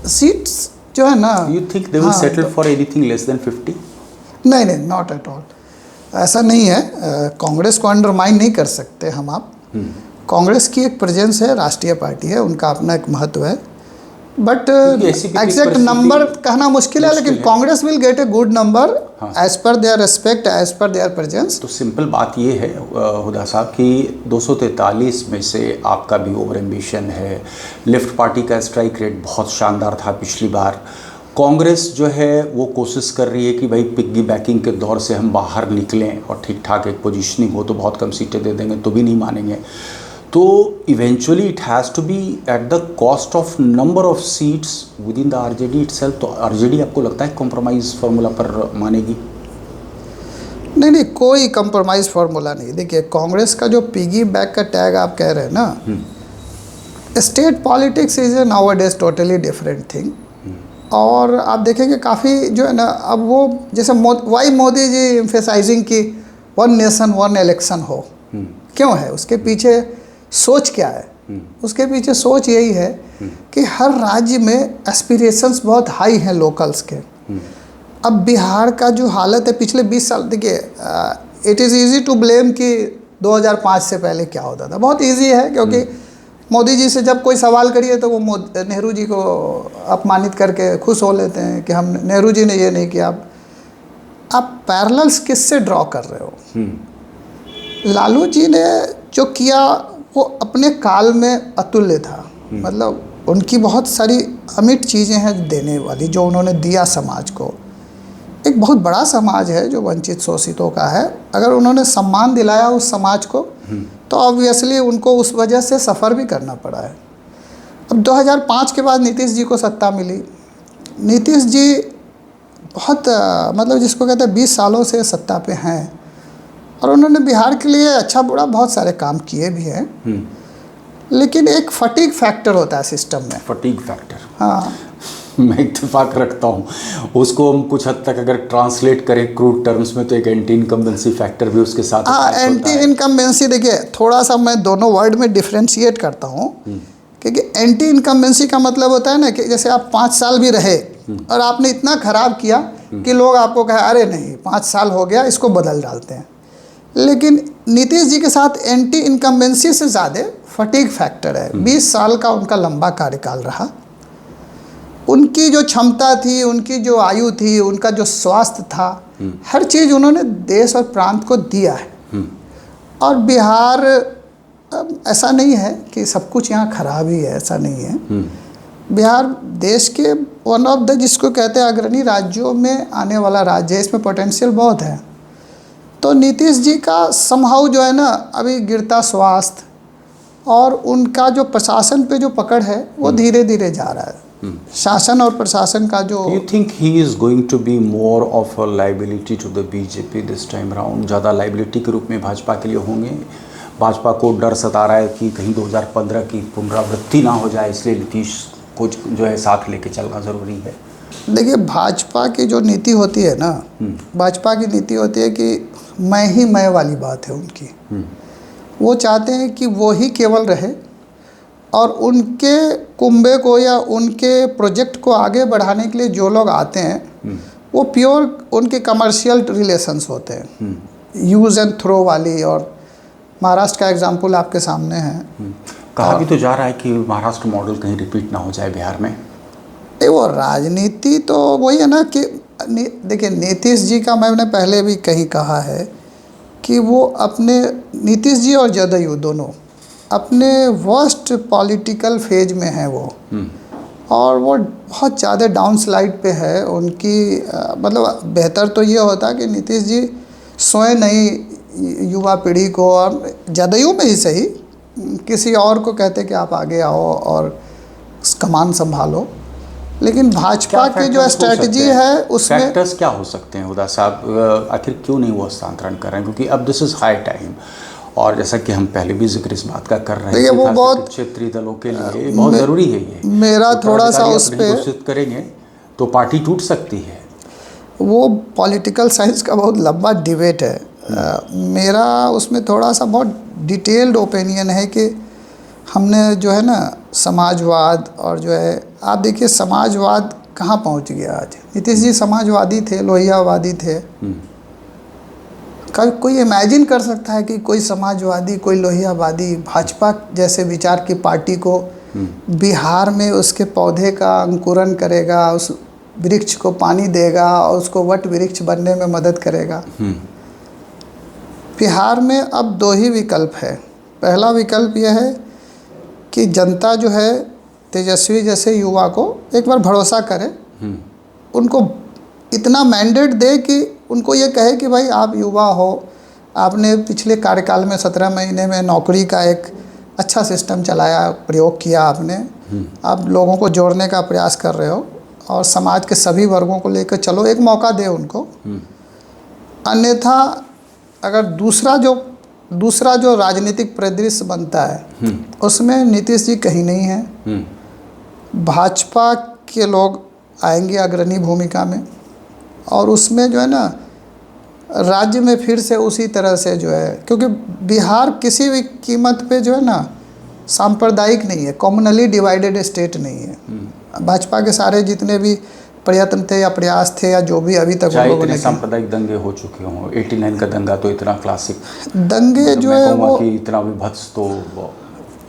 Speaker 1: सीट्स जो है ना,
Speaker 2: you think they will settle for anything less than 50?
Speaker 1: नहीं, नॉट एट ऑल, ऐसा नहीं है। कांग्रेस को अंडरमाइन नहीं कर सकते हम आप। कांग्रेस की एक प्रेजेंस है, राष्ट्रीय पार्टी है, उनका अपना एक महत्व है, बट एग्जैक्ट नंबर कहना मुश्किल है, लेकिन Congress will get a good number as per their respect, as per their presence.
Speaker 2: तो सिंपल बात ये है हुदा साहब कि 243 में से आपका भी ओवर एम्बिशन है। लेफ्ट पार्टी का स्ट्राइक रेट बहुत शानदार था पिछली बार। कांग्रेस जो है वो कोशिश कर रही है कि भाई पिग्गी बैकिंग के दौर से हम बाहर निकलें और ठीक ठाक एक पोजीशनिंग हो, तो बहुत कम सीटें दे देंगे तो भी नहीं मानेंगे। तो eventually it has to be at the cost of number of seats within the RJD itself. तो आरजेडी आपको लगता है कॉम्प्रोमाइज़ फार्मूला पर मानेगी?
Speaker 1: नहीं, कोई कंप्रोमाइज़ फार्मूला नहीं। देखिए, कांग्रेस का जो पिगी बैक का टैग आप कह रहे हैं ना, state politics is now days totally different thing. और आप देखेंगे काफ़ी जो है ना, अब वो जैसे वाई मोदी जी एम्फेसाइजिंग कि 1 नेशन 1 इलेक्शन हो, क्यों है? उसके पीछे सोच क्या है? उसके पीछे सोच यही है कि हर राज्य में एस्पिरेशंस बहुत हाई हैं लोकल्स के। अब बिहार का जो हालत है पिछले 20 साल, देखिए it is easy to blame कि 2005 से पहले क्या होता था। बहुत इजी है, क्योंकि मोदी जी से जब कोई सवाल करिए तो वो नेहरू जी को अपमानित करके खुश हो लेते हैं कि हम नेहरू जी ने ये नहीं किया। आप पैरेलल्स किससे ड्रॉ कर रहे हो? लालू जी ने जो किया वो अपने काल में अतुल्य था। मतलब उनकी बहुत सारी अमिट चीज़ें हैं देने वाली, जो उन्होंने दिया समाज को। एक बहुत बड़ा समाज है जो वंचित शोषितों का है। अगर उन्होंने सम्मान दिलाया उस समाज को, तो ऑब्वियसली उनको उस वजह से सफ़र भी करना पड़ा है। अब 2005 के बाद नीतीश जी को सत्ता मिली। नीतीश जी बहुत मतलब जिसको कहते हैं 20 सालों से सत्ता पे हैं, और उन्होंने बिहार के लिए अच्छा बुरा बहुत सारे काम किए भी हैं। लेकिन एक फटीग फैक्टर होता है सिस्टम में।
Speaker 2: फटीग फैक्टर,
Speaker 1: हाँ,
Speaker 2: मैं इत्तेफाक रखता हूँ। उसको हम कुछ हद तक अगर ट्रांसलेट करें क्रूड टर्म्स में, तो एक एंटी इनकम्बेंसी फैक्टर भी उसके साथ
Speaker 1: हाँ, एंटी इनकम्बेंसी। देखिए थोड़ा सा मैं दोनों वर्ड में डिफ्रेंशिएट करता हूँ, क्योंकि एंटी इनकम्बेंसी का मतलब होता है ना कि जैसे आप 5 साल भी रहे और आपने इतना ख़राब किया कि लोग आपको कहे अरे नहीं 5 साल हो गया, इसको बदल डालते हैं। लेकिन नीतीश जी के साथ एंटी इनकम्बेंसी से ज़्यादा फटीग फैक्टर है। 20 साल का उनका लंबा कार्यकाल रहा। उनकी जो क्षमता थी, उनकी जो आयु थी, उनका जो स्वास्थ्य था, हर चीज़ उन्होंने देश और प्रांत को दिया है। और बिहार ऐसा नहीं है कि सब कुछ यहाँ खराब ही है, ऐसा नहीं है। बिहार देश के वन ऑफ द जिसको कहते हैं अग्रणी राज्यों में आने वाला राज्य है। इसमें पोटेंशियल बहुत है। तो नीतीश जी का समहाउ जो है ना, अभी गिरता स्वास्थ्य और उनका जो प्रशासन पे जो पकड़ है वो धीरे धीरे जा रहा है। शासन और प्रशासन का जो
Speaker 2: you think he is going to be more of a liability to the BJP this time round? ज़्यादा लाइबिलिटी के रूप में भाजपा के लिए होंगे? भाजपा को डर सता रहा है कि कहीं 2015 की पुनरावृत्ति ना हो जाए, इसलिए नीतीश को जो है साथ लेके चलना ज़रूरी है।
Speaker 1: देखिए भाजपा की जो नीति होती है ना, भाजपा की नीति होती है कि मैं ही मैं वाली बात है उनकी। वो चाहते हैं कि वो ही केवल रहे, और उनके कुंबे को या उनके प्रोजेक्ट को आगे बढ़ाने के लिए जो लोग आते हैं वो प्योर उनके कमर्शियल रिलेशंस होते हैं, यूज़ एंड थ्रो वाली। और महाराष्ट्र का एग्जांपल आपके सामने है।
Speaker 2: कहा भी तो जा रहा है कि महाराष्ट्र मॉडल कहीं रिपीट ना हो जाए बिहार में।
Speaker 1: वो राजनीति तो वही है ना कि देखिए नीतीश जी का मैंने पहले भी कहीं कहा है कि वो अपने नीतीश जी और जदयू दोनों अपने वर्स्ट पॉलिटिकल फेज में हैं वो। और वो बहुत ज़्यादा डाउन स्लाइड पे है उनकी। मतलब बेहतर तो ये होता कि नीतीश जी स्वयं नहीं युवा पीढ़ी को, और जदयू में ही सही, किसी और को कहते कि आप आगे आओ और कमान संभालो। लेकिन भाजपा की जो स्ट्रेटजी है उसमें
Speaker 2: फैक्टर्स क्या हो सकते हैं हुदा साहब? आखिर क्यों नहीं वो हस्तांतरण कर रहे हैं? क्योंकि अब दिस इज़ हाई टाइम, और जैसा कि हम पहले भी जिक्र इस बात का कर रहे हैं,
Speaker 1: वो बहुत
Speaker 2: क्षेत्रीय दलों के लिए बहुत ज़रूरी है ये।
Speaker 1: मेरा
Speaker 2: तो
Speaker 1: थोड़ा सा उस पर
Speaker 2: घोषित करेंगे तो पार्टी टूट सकती है।
Speaker 1: वो पॉलिटिकल साइंस का बहुत लंबा डिबेट है। मेरा उसमें थोड़ा सा बहुत डिटेल्ड ओपिनियन है कि हमने जो है ना समाजवाद, और जो है आप देखिए समाजवाद कहाँ पहुँच गया आज। नीतीश जी समाजवादी थे, लोहियावादी थे। कभी कोई इमेजिन कर सकता है कि कोई समाजवादी, कोई लोहियावादी भाजपा जैसे विचार की पार्टी को बिहार में उसके पौधे का अंकुरण करेगा, उस वृक्ष को पानी देगा और उसको वट वृक्ष बनने में मदद करेगा? बिहार में अब 2 ही विकल्प है। पहला विकल्प यह है कि जनता जो है तेजस्वी जैसे युवा को एक बार भरोसा करे, उनको इतना मैंडेट दे कि उनको ये कहे कि भाई आप युवा हो, आपने पिछले कार्यकाल में 17 महीने में नौकरी का एक अच्छा सिस्टम चलाया, प्रयोग किया आपने, आप लोगों को जोड़ने का प्रयास कर रहे हो और समाज के सभी वर्गों को लेकर चलो, एक मौका दे उनको। अन्यथा अगर दूसरा जो दूसरा जो राजनीतिक परिदृश्य बनता है उसमें नीतीश जी कहीं नहीं है। भाजपा के लोग आएंगे अग्रणी भूमिका में, और उसमें जो है ना राज्य में फिर से उसी तरह से जो है, क्योंकि बिहार किसी भी कीमत पे जो है ना सांप्रदायिक नहीं है, कॉमनली डिवाइडेड स्टेट नहीं है। भाजपा के सारे जितने भी प्रयत्न थे या प्रयास थे या जो भी अभी तक
Speaker 2: चाहे इतने सांप्रदायिक दंगे हो चुके हों, 89 का दंगा तो इतना क्लासिक
Speaker 1: दंगे जो है वो
Speaker 2: कि इतना विभत्स, तो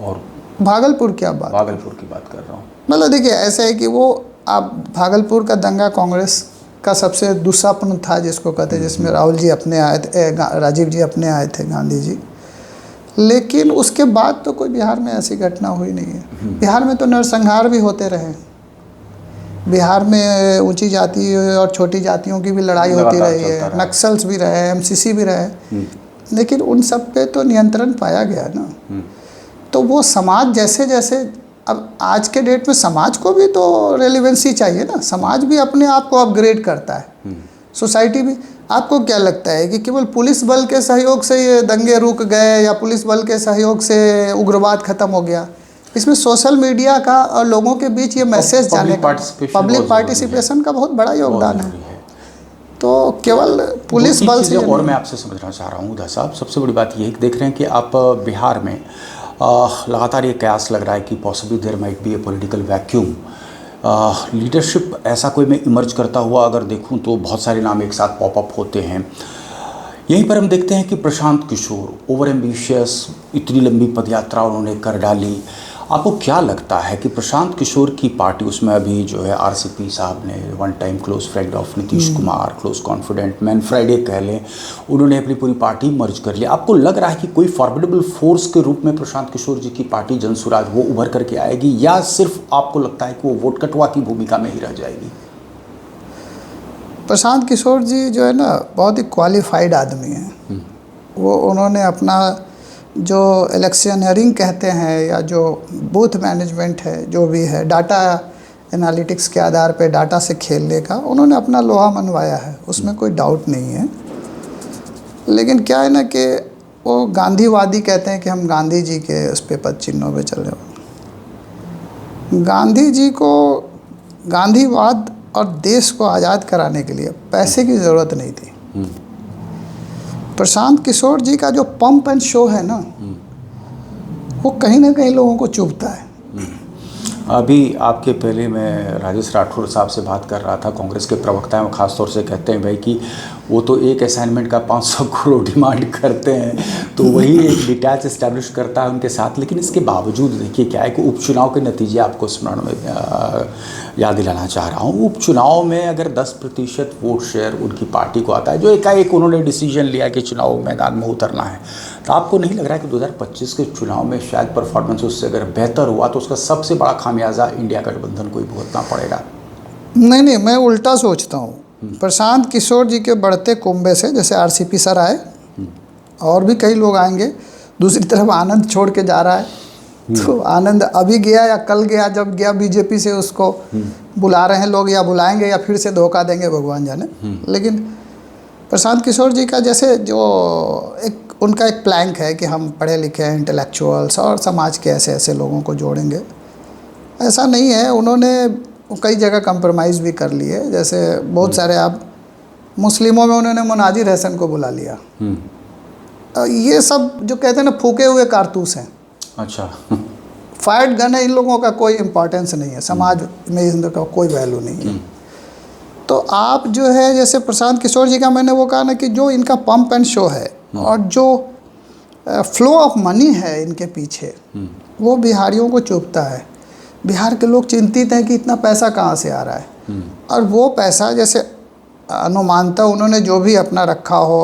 Speaker 2: और
Speaker 1: भागलपुर की बात
Speaker 2: कर रहा हूँ।
Speaker 1: मतलब देखिए ऐसा है कि वो आप भागलपुर का दंगा कांग्रेस का सबसे दुस्सपन था जिसको कहते हैं, जिसमें राहुल जी अपने आए थे, राजीव जी अपने आए थे, गांधी जी, लेकिन उसके बाद तो कोई बिहार में ऐसी घटना हुई नहीं है। बिहार में तो नरसंहार भी होते रहे, बिहार में ऊंची जाति और छोटी जातियों की भी लड़ाई होती रही है, नक्सल्स भी रहे, एमसीसी भी रहे, लेकिन उन सब पे तो नियंत्रण पाया गया ना। तो वो समाज जैसे जैसे, अब आज के डेट में समाज को भी तो रेलिवेंसी चाहिए ना, समाज भी अपने आप को अपग्रेड करता है, सोसाइटी भी। आपको क्या लगता है कि केवल पुलिस बल के सहयोग से ये दंगे रुक गए या पुलिस बल के सहयोग से उग्रवाद खत्म हो गया? इसमें सोशल मीडिया का और लोगों के बीच ये मैसेज जाने का, पब्लिक पार्टिसिपेशन का बहुत बड़ा योगदान है। तो केवल पुलिस बल से,
Speaker 2: और मैं आपसे समझना चाह रहा हूँ उदा साहब, सबसे बड़ी बात ये है कि देख रहे हैं कि आप बिहार में लगातार ये कयास लग रहा है कि possibly there might be a political vacuum. Leadership ऐसा कोई मैं इमर्ज करता हुआ अगर देखूं तो बहुत सारे नाम एक साथ पॉपअप होते हैं। यहीं पर हम देखते हैं कि प्रशांत किशोर ओवर एम्बिशियस, इतनी लंबी पदयात्रा उन्होंने कर डाली। आपको क्या लगता है कि प्रशांत किशोर की पार्टी, उसमें अभी जो है आरसीपी साहब ने, one time close friend of Nitish Kumar, close confident man Friday कह लें, उन्होंने अपनी पूरी पार्टी मर्ज कर लिया। आपको लग रहा है कि कोई फॉर्मिडेबल फोर्स के रूप में प्रशांत किशोर जी की पार्टी जनसुराज वो उभर करके आएगी, या सिर्फ आपको लगता है कि वो वोट कटवा की भूमिका में ही रह जाएगी?
Speaker 1: प्रशांत किशोर जी जो है ना बहुत ही क्वालिफाइड आदमी हैं। वो उन्होंने अपना जो इलेक्शनियरिंग कहते हैं या जो बूथ मैनेजमेंट है, जो भी है, डाटा एनालिटिक्स के आधार पे डाटा से खेलने का उन्होंने अपना लोहा मनवाया है, उसमें कोई डाउट नहीं है। लेकिन क्या है ना कि वो गांधीवादी कहते हैं कि हम गांधी जी के उस पे पद चिन्हों पे चल रहे हो। गांधी जी को गांधीवाद और देश को आज़ाद कराने के लिए पैसे की ज़रूरत नहीं थी। प्रशांत किशोर जी का जो पंप एंड शो है ना, वो कहीं ना कहीं लोगों को चुभता है।
Speaker 2: अभी आपके पहले मैं राजेश राठौर साहब से बात कर रहा था, कांग्रेस के प्रवक्ता हैं, वो खास तौर से कहते हैं भाई कि वो तो एक असाइनमेंट का 500 करोड़ डिमांड करते हैं, तो वही एक डिटैच इस्टेब्लिश करता है उनके साथ। लेकिन इसके बावजूद देखिए क्या है कि उपचुनाव के नतीजे आपको स्मरण में याद दिलाना चाह रहा हूँ। उपचुनाव में अगर 10% वोट शेयर उनकी पार्टी को आता है, जो एकाएक उन्होंने डिसीजन लिया कि चुनाव मैदान में उतरना है, तो आपको नहीं लग रहा है कि 2025 के चुनाव में शायद परफॉर्मेंस उससे अगर बेहतर हुआ तो उसका सबसे बड़ा खामियाजा इंडिया गठबंधन को ही भुगतना पड़ेगा?
Speaker 1: नहीं, मैं उल्टा सोचता हूँ। प्रशांत किशोर जी के बढ़ते कुंभे से, जैसे आरसीपी सर आए और भी कई लोग आएंगे, दूसरी तरफ आनंद छोड़ के जा रहा है, तो आनंद अभी गया या कल गया, जब गया बीजेपी से उसको बुला रहे हैं लोग, या बुलाएंगे या फिर से धोखा देंगे भगवान जाने। लेकिन प्रशांत किशोर जी का जैसे जो उनका एक प्लैंक है कि हम पढ़े लिखे हैं, इंटेलेक्चुअल्स और समाज के ऐसे ऐसे लोगों को जोड़ेंगे, ऐसा नहीं है। उन्होंने कई जगह कंप्रोमाइज़ भी कर लिए। जैसे बहुत सारे आप मुस्लिमों में उन्होंने मुनाजिर हसन को बुला लिया। ये सब जो कहते हैं ना फूके हुए कारतूस हैं।
Speaker 2: अच्छा।
Speaker 1: फायर्ड गन है, इन लोगों का कोई इम्पोर्टेंस नहीं है, समाज में इनका कोई वैल्यू नहीं है। तो आप जो है जैसे प्रशांत किशोर जी का मैंने वो कहा ना कि जो इनका पंप एंड शो है और जो फ्लो ऑफ मनी है इनके पीछे, वो बिहारियों को चुभता है। बिहार के लोग चिंतित हैं कि इतना पैसा कहाँ से आ रहा है, और वो पैसा जैसे अनुमानतः उन्होंने जो भी अपना रखा हो,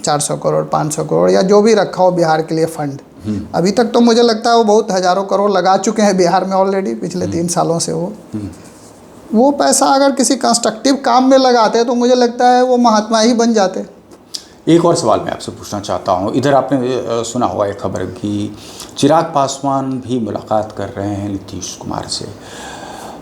Speaker 1: 400 करोड़ 500 करोड़ या जो भी रखा हो बिहार के लिए फंड, अभी तक तो मुझे लगता है वो बहुत हज़ारों करोड़ लगा चुके हैं बिहार में ऑलरेडी पिछले 3 सालों से। वो पैसा अगर किसी कंस्ट्रक्टिव काम में लगाते तो मुझे लगता है वो महात्मा ही बन जाते।
Speaker 2: एक और सवाल मैं आपसे पूछना चाहता हूँ। इधर आपने सुना होगा एक खबर कि चिराग पासवान भी मुलाकात कर रहे हैं नीतीश कुमार से।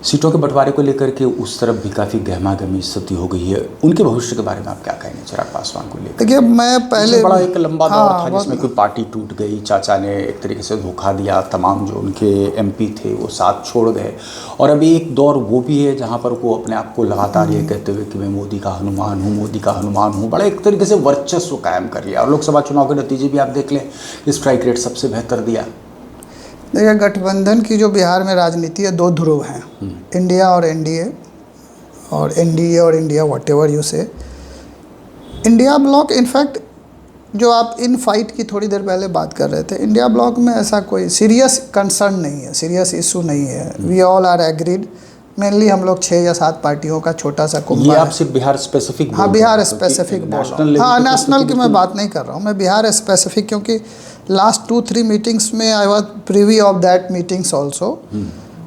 Speaker 2: सीटों के बंटवारे को लेकर के उस तरफ भी काफ़ी गहमा-गहमी स्थिति हो गई है। उनके भविष्य के बारे में आप क्या कहेंगे चिराग पासवान को लेकर?
Speaker 1: देखिए मैं पहले
Speaker 2: बड़ा एक लंबा दौर था
Speaker 1: बहुत-
Speaker 2: जिसमें कोई पार्टी टूट गई, चाचा ने एक तरीके से धोखा दिया, तमाम जो उनके एमपी थे वो साथ छोड़ गए, और अभी एक दौर वो भी है जहाँ पर वो अपने आप को लगातार ये कहते हुए कि मैं मोदी का हनुमान हूँ, मोदी का हनुमान हूँ, बड़ा एक तरीके से वर्चस्व कायम कर लिया। और लोकसभा चुनाव के नतीजे भी आप देख लें, स्ट्राइक रेट सबसे बेहतर दिया।
Speaker 1: देखिए गठबंधन की जो बिहार में राजनीति है, दो ध्रुव हैं, इंडिया और एनडीए, और एनडीए और इंडिया व्हाट एवर यू से। इंडिया ब्लॉक इनफैक्ट जो आप इन फाइट की थोड़ी देर पहले बात कर रहे थे, इंडिया ब्लॉक में ऐसा कोई सीरियस कंसर्न नहीं है, सीरियस इशू नहीं है। We all are agreed. Mainly हम लोग 6 या 7 पार्टियों का छोटा सा
Speaker 2: ये
Speaker 1: कुंभा
Speaker 2: आप
Speaker 1: है।
Speaker 2: सिर्फ बिहार स्पेसिफिक
Speaker 1: हाँ बिहार स्पेसिफिक बोल रहा हूँ। हाँ नेशनल की मैं बात नहीं कर रहा हूँ, मैं बिहार स्पेसिफिक, क्योंकि लास्ट 2-3 मीटिंग्स में I was Privi of that meetings also.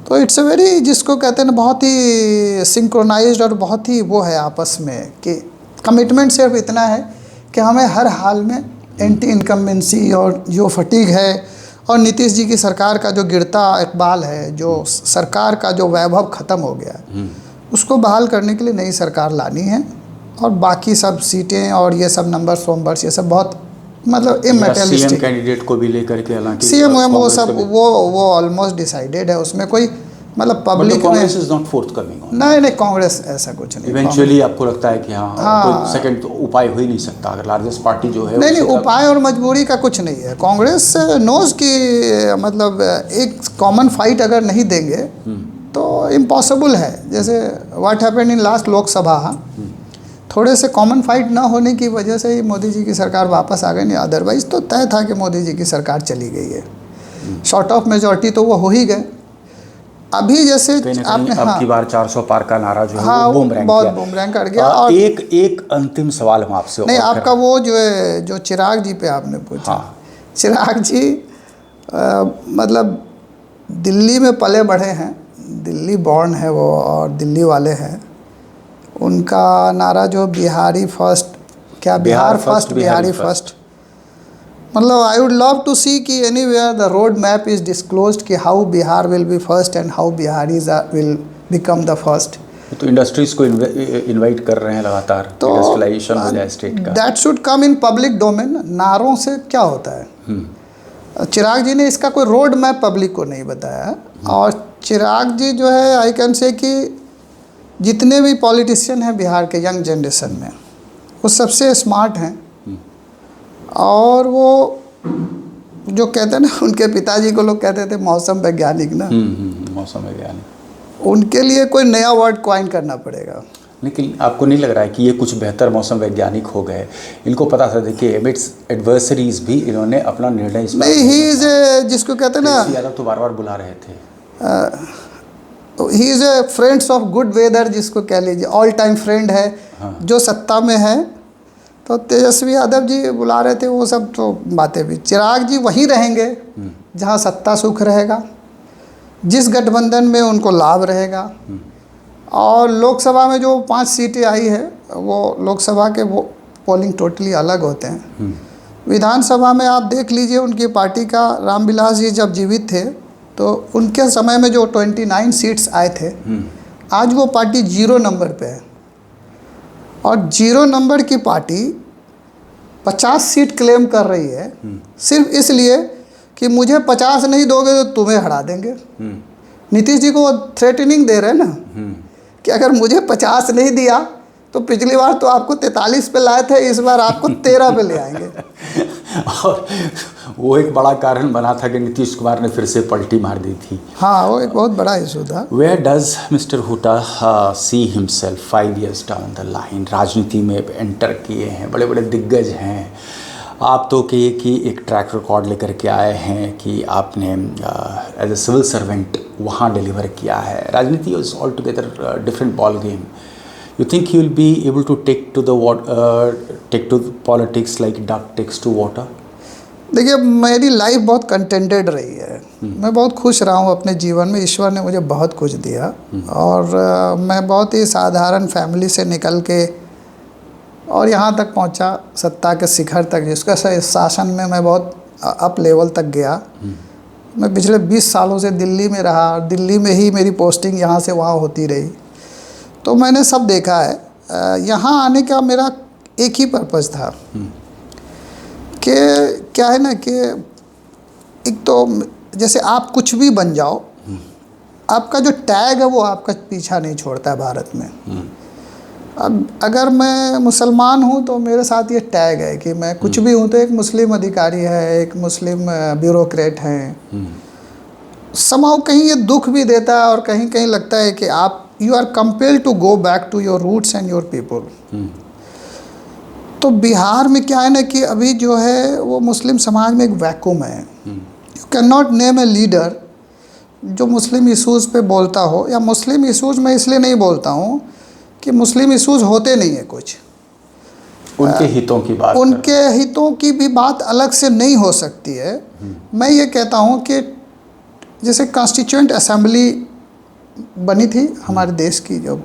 Speaker 1: तो इट्स अ वेरी, जिसको कहते हैं ना, बहुत ही सिंक्रोनाइज्ड और बहुत ही वो है आपस में कि कमिटमेंट सिर्फ इतना है कि हमें हर हाल में एंटी इनकम्बेंसी और जो फटीग है और नीतीश जी की सरकार का जो गिरता इकबाल है, जो सरकार का जो वैभव ख़त्म हो गया है, उसको बहाल करने के लिए नई सरकार लानी है। और बाकी सब सीटें और ये सब नंबर्स वंबर्स ये सब बहुत मतलब
Speaker 2: सीएम
Speaker 1: इमटेरियलिस्टिक।
Speaker 2: कैंडिडेट को भी लेकर के, हालांकि
Speaker 1: सीएम वो सब वो ऑलमोस्ट डिसाइडेड है, उसमें कोई मतलब पब्लिक में
Speaker 2: कांग्रेस इज नॉट फोर्थकमिंग।
Speaker 1: नहीं कांग्रेस ऐसा कुछ नहीं।
Speaker 2: इवेंचुअली आपको लगता है कि हाँ कोई सेकंड तो उपाय हो ही नहीं सकता अगर लार्जेस्ट पार्टी जो है?
Speaker 1: नहीं उपाय और मजबूरी का कुछ नहीं है। कांग्रेस नोज की मतलब एक कॉमन फाइट अगर नहीं देंगे तो इम्पॉसिबल है। जैसे what happened in last Lok Sabha, थोड़े से कॉमन फाइट ना होने की वजह से ही मोदी जी की सरकार वापस आ गई, नहीं अदरवाइज तो तय था कि मोदी जी की सरकार चली गई है। शॉर्ट ऑफ मेजॉरिटी तो वो हो ही गए। अभी जैसे आपने
Speaker 2: अब की बार 400 पार का नारा जो है
Speaker 1: हाँ,
Speaker 2: वो बूमरैंग
Speaker 1: बहुत
Speaker 2: किया।
Speaker 1: बूमरैंग कर गया। और
Speaker 2: एक अंतिम सवाल हम आपसे
Speaker 1: नहीं, आपका वो जो है जो चिराग जी पे आपने पूछा,
Speaker 2: हाँ।
Speaker 1: चिराग जी मतलब दिल्ली में पले बढ़े हैं, दिल्ली बॉर्न है वो और दिल्ली वाले हैं। उनका नारा जो बिहारी फर्स्ट, क्या बिहार फर्स्ट बिहारी फर्स्ट, मतलब I would love to see कि anywhere the road map is disclosed कि how Bihar will be first and how Biharis will become the first.
Speaker 2: तो इंडस्ट्रीज को इनवाइट कर रहे हैं लगातार,
Speaker 1: तो
Speaker 2: इंडस्ट्रियलाइजेशन हो जाए स्टेट का।
Speaker 1: That should come in public domain. नारों से क्या होता है? चिराग जी ने इसका कोई रोड मैप पब्लिक को नहीं बताया। और चिराग जी जो है, आई कैन से कि जितने भी पॉलिटिशियन हैं बिहार के यंग जनरेशन में, वो सबसे स्मार्ट हैं। और वो जो कहते हैं ना, उनके पिताजी को लोग कहते थे मौसम वैज्ञानिक ना,
Speaker 2: मौसम वैज्ञानिक,
Speaker 1: उनके लिए कोई नया वर्ड क्वाइन करना पड़ेगा।
Speaker 2: लेकिन आपको नहीं लग रहा है कि ये कुछ बेहतर मौसम वैज्ञानिक हो गए? इनको पता था, देखिए एमिट्स एडवर्सरीज भी इन्होंने अपना निर्णय इस
Speaker 1: नहीं, ही इज जिसको कहते हैं ना,
Speaker 2: यादव तो बार बार बुला रहे थे,
Speaker 1: he is a friends of good weather, जिसको कह लीजिए ऑल टाइम फ्रेंड है।
Speaker 2: हाँ।
Speaker 1: जो सत्ता में है, तो तेजस्वी यादव जी बुला रहे थे, वो सब तो बातें भी। चिराग जी वहीं रहेंगे जहाँ सत्ता सुख रहेगा, जिस गठबंधन में उनको लाभ रहेगा। और लोकसभा में जो 5 सीटें आई है, वो लोकसभा के वो पोलिंग टोटली अलग होते हैं। विधानसभा में आप देख लीजिए, उनकी पार्टी का रामविलास जी जब जीवित थे तो उनके समय में जो 29 सीट्स आए थे, आज वो पार्टी 0 नंबर पे है। और 0 नंबर की पार्टी 50 सीट क्लेम कर रही है, सिर्फ इसलिए कि मुझे 50 नहीं दोगे तो तुम्हें हरा देंगे। नीतीश जी को थ्रेटनिंग दे रहे हैं ना कि अगर मुझे 50 नहीं दिया तो पिछली बार तो आपको 43 पे लाए थे, इस बार आपको 13 पे ले आएंगे।
Speaker 2: और वो एक बड़ा कारण बना था कि नीतीश कुमार ने फिर से पलटी मार दी थी।
Speaker 1: हाँ, वो एक बहुत बड़ा इशू था।
Speaker 2: Where does mister Hooda see himself 5 years down the line? राजनीति में एंटर किए हैं, बड़े बड़े दिग्गज हैं आप, तो कहिए कि एक ट्रैक रिकॉर्ड लेकर के आए हैं कि आपने एज ए सिविल सर्वेंट वहाँ डिलीवर किया है। राजनीति is all together different ball game. You think you will be able to take to politics like duck takes to water?
Speaker 1: देखिए, मेरी लाइफ बहुत कंटेंटेड रही है। मैं बहुत खुश रहा हूँ अपने जीवन में। ईश्वर ने मुझे बहुत कुछ दिया। और मैं बहुत ही साधारण फैमिली से निकल के और यहाँ तक पहुँचा, सत्ता के शिखर तक, जिसका शासन में मैं बहुत अप लेवल तक गया। मैं पिछले 20 सालों से दिल्ली में रहा और दिल्ली में ही मेरी पोस्टिंग यहाँ से वहाँ होती रही, तो मैंने सब देखा है। यहाँ आने का मेरा एक ही पर्पज़ था कि क्या है ना कि एक तो जैसे आप कुछ भी बन जाओ, आपका जो टैग है वो आपका पीछा नहीं छोड़ता है भारत में। अब अगर मैं मुसलमान हूँ तो मेरे साथ ये टैग है कि मैं कुछ भी हूँ तो एक मुस्लिम अधिकारी है, एक मुस्लिम ब्यूरोक्रेट हैं। समाओ कहीं ये दुख भी देता है और कहीं कहीं लगता है कि आप you are compelled to go back to your roots and your people. तो बिहार में क्या है ना कि अभी जो है वो मुस्लिम समाज में एक वैक्यूम है। You can not name a leader जो मुस्लिम इशूज़ पे बोलता हो, या मुस्लिम इशूज़ मैं इसलिए नहीं बोलता हूँ कि मुस्लिम इशूज़ होते नहीं है कुछ,
Speaker 2: उनके हितों की बात,
Speaker 1: उनके हितों की भी बात अलग से नहीं हो सकती है। मैं ये कहता हूँ कि जैसे कॉन्स्टिट्यूएंट असेंबली बनी थी हमारे देश की, जब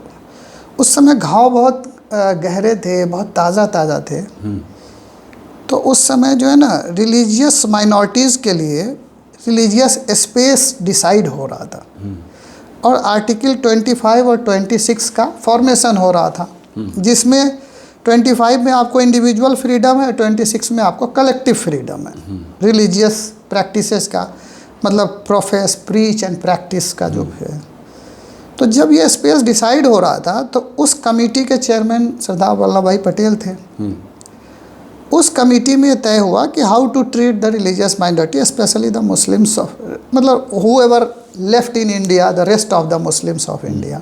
Speaker 1: उस समय घाव बहुत गहरे थे, बहुत ताज़ा थे। तो उस समय जो है ना रिलीजियस माइनॉरिटीज़ के लिए रिलीजियस स्पेस डिसाइड हो रहा था और आर्टिकल 25 और 26 का फॉर्मेशन हो रहा था, जिसमें 25 में आपको इंडिविजुअल फ्रीडम है, 26 में आपको कलेक्टिव फ्रीडम है रिलीजियस प्रैक्टिसेस का, मतलब प्रोफेस, प्रीच एंड प्रैक्टिस का जो है। तो जब ये स्पेस डिसाइड हो रहा था तो उस कमेटी के चेयरमैन सरदार वल्लभ भाई पटेल थे। उस कमेटी में तय हुआ कि how to treat the religious minority specially the Muslims of, मतलब whoever left in India, the rest of the Muslims of India.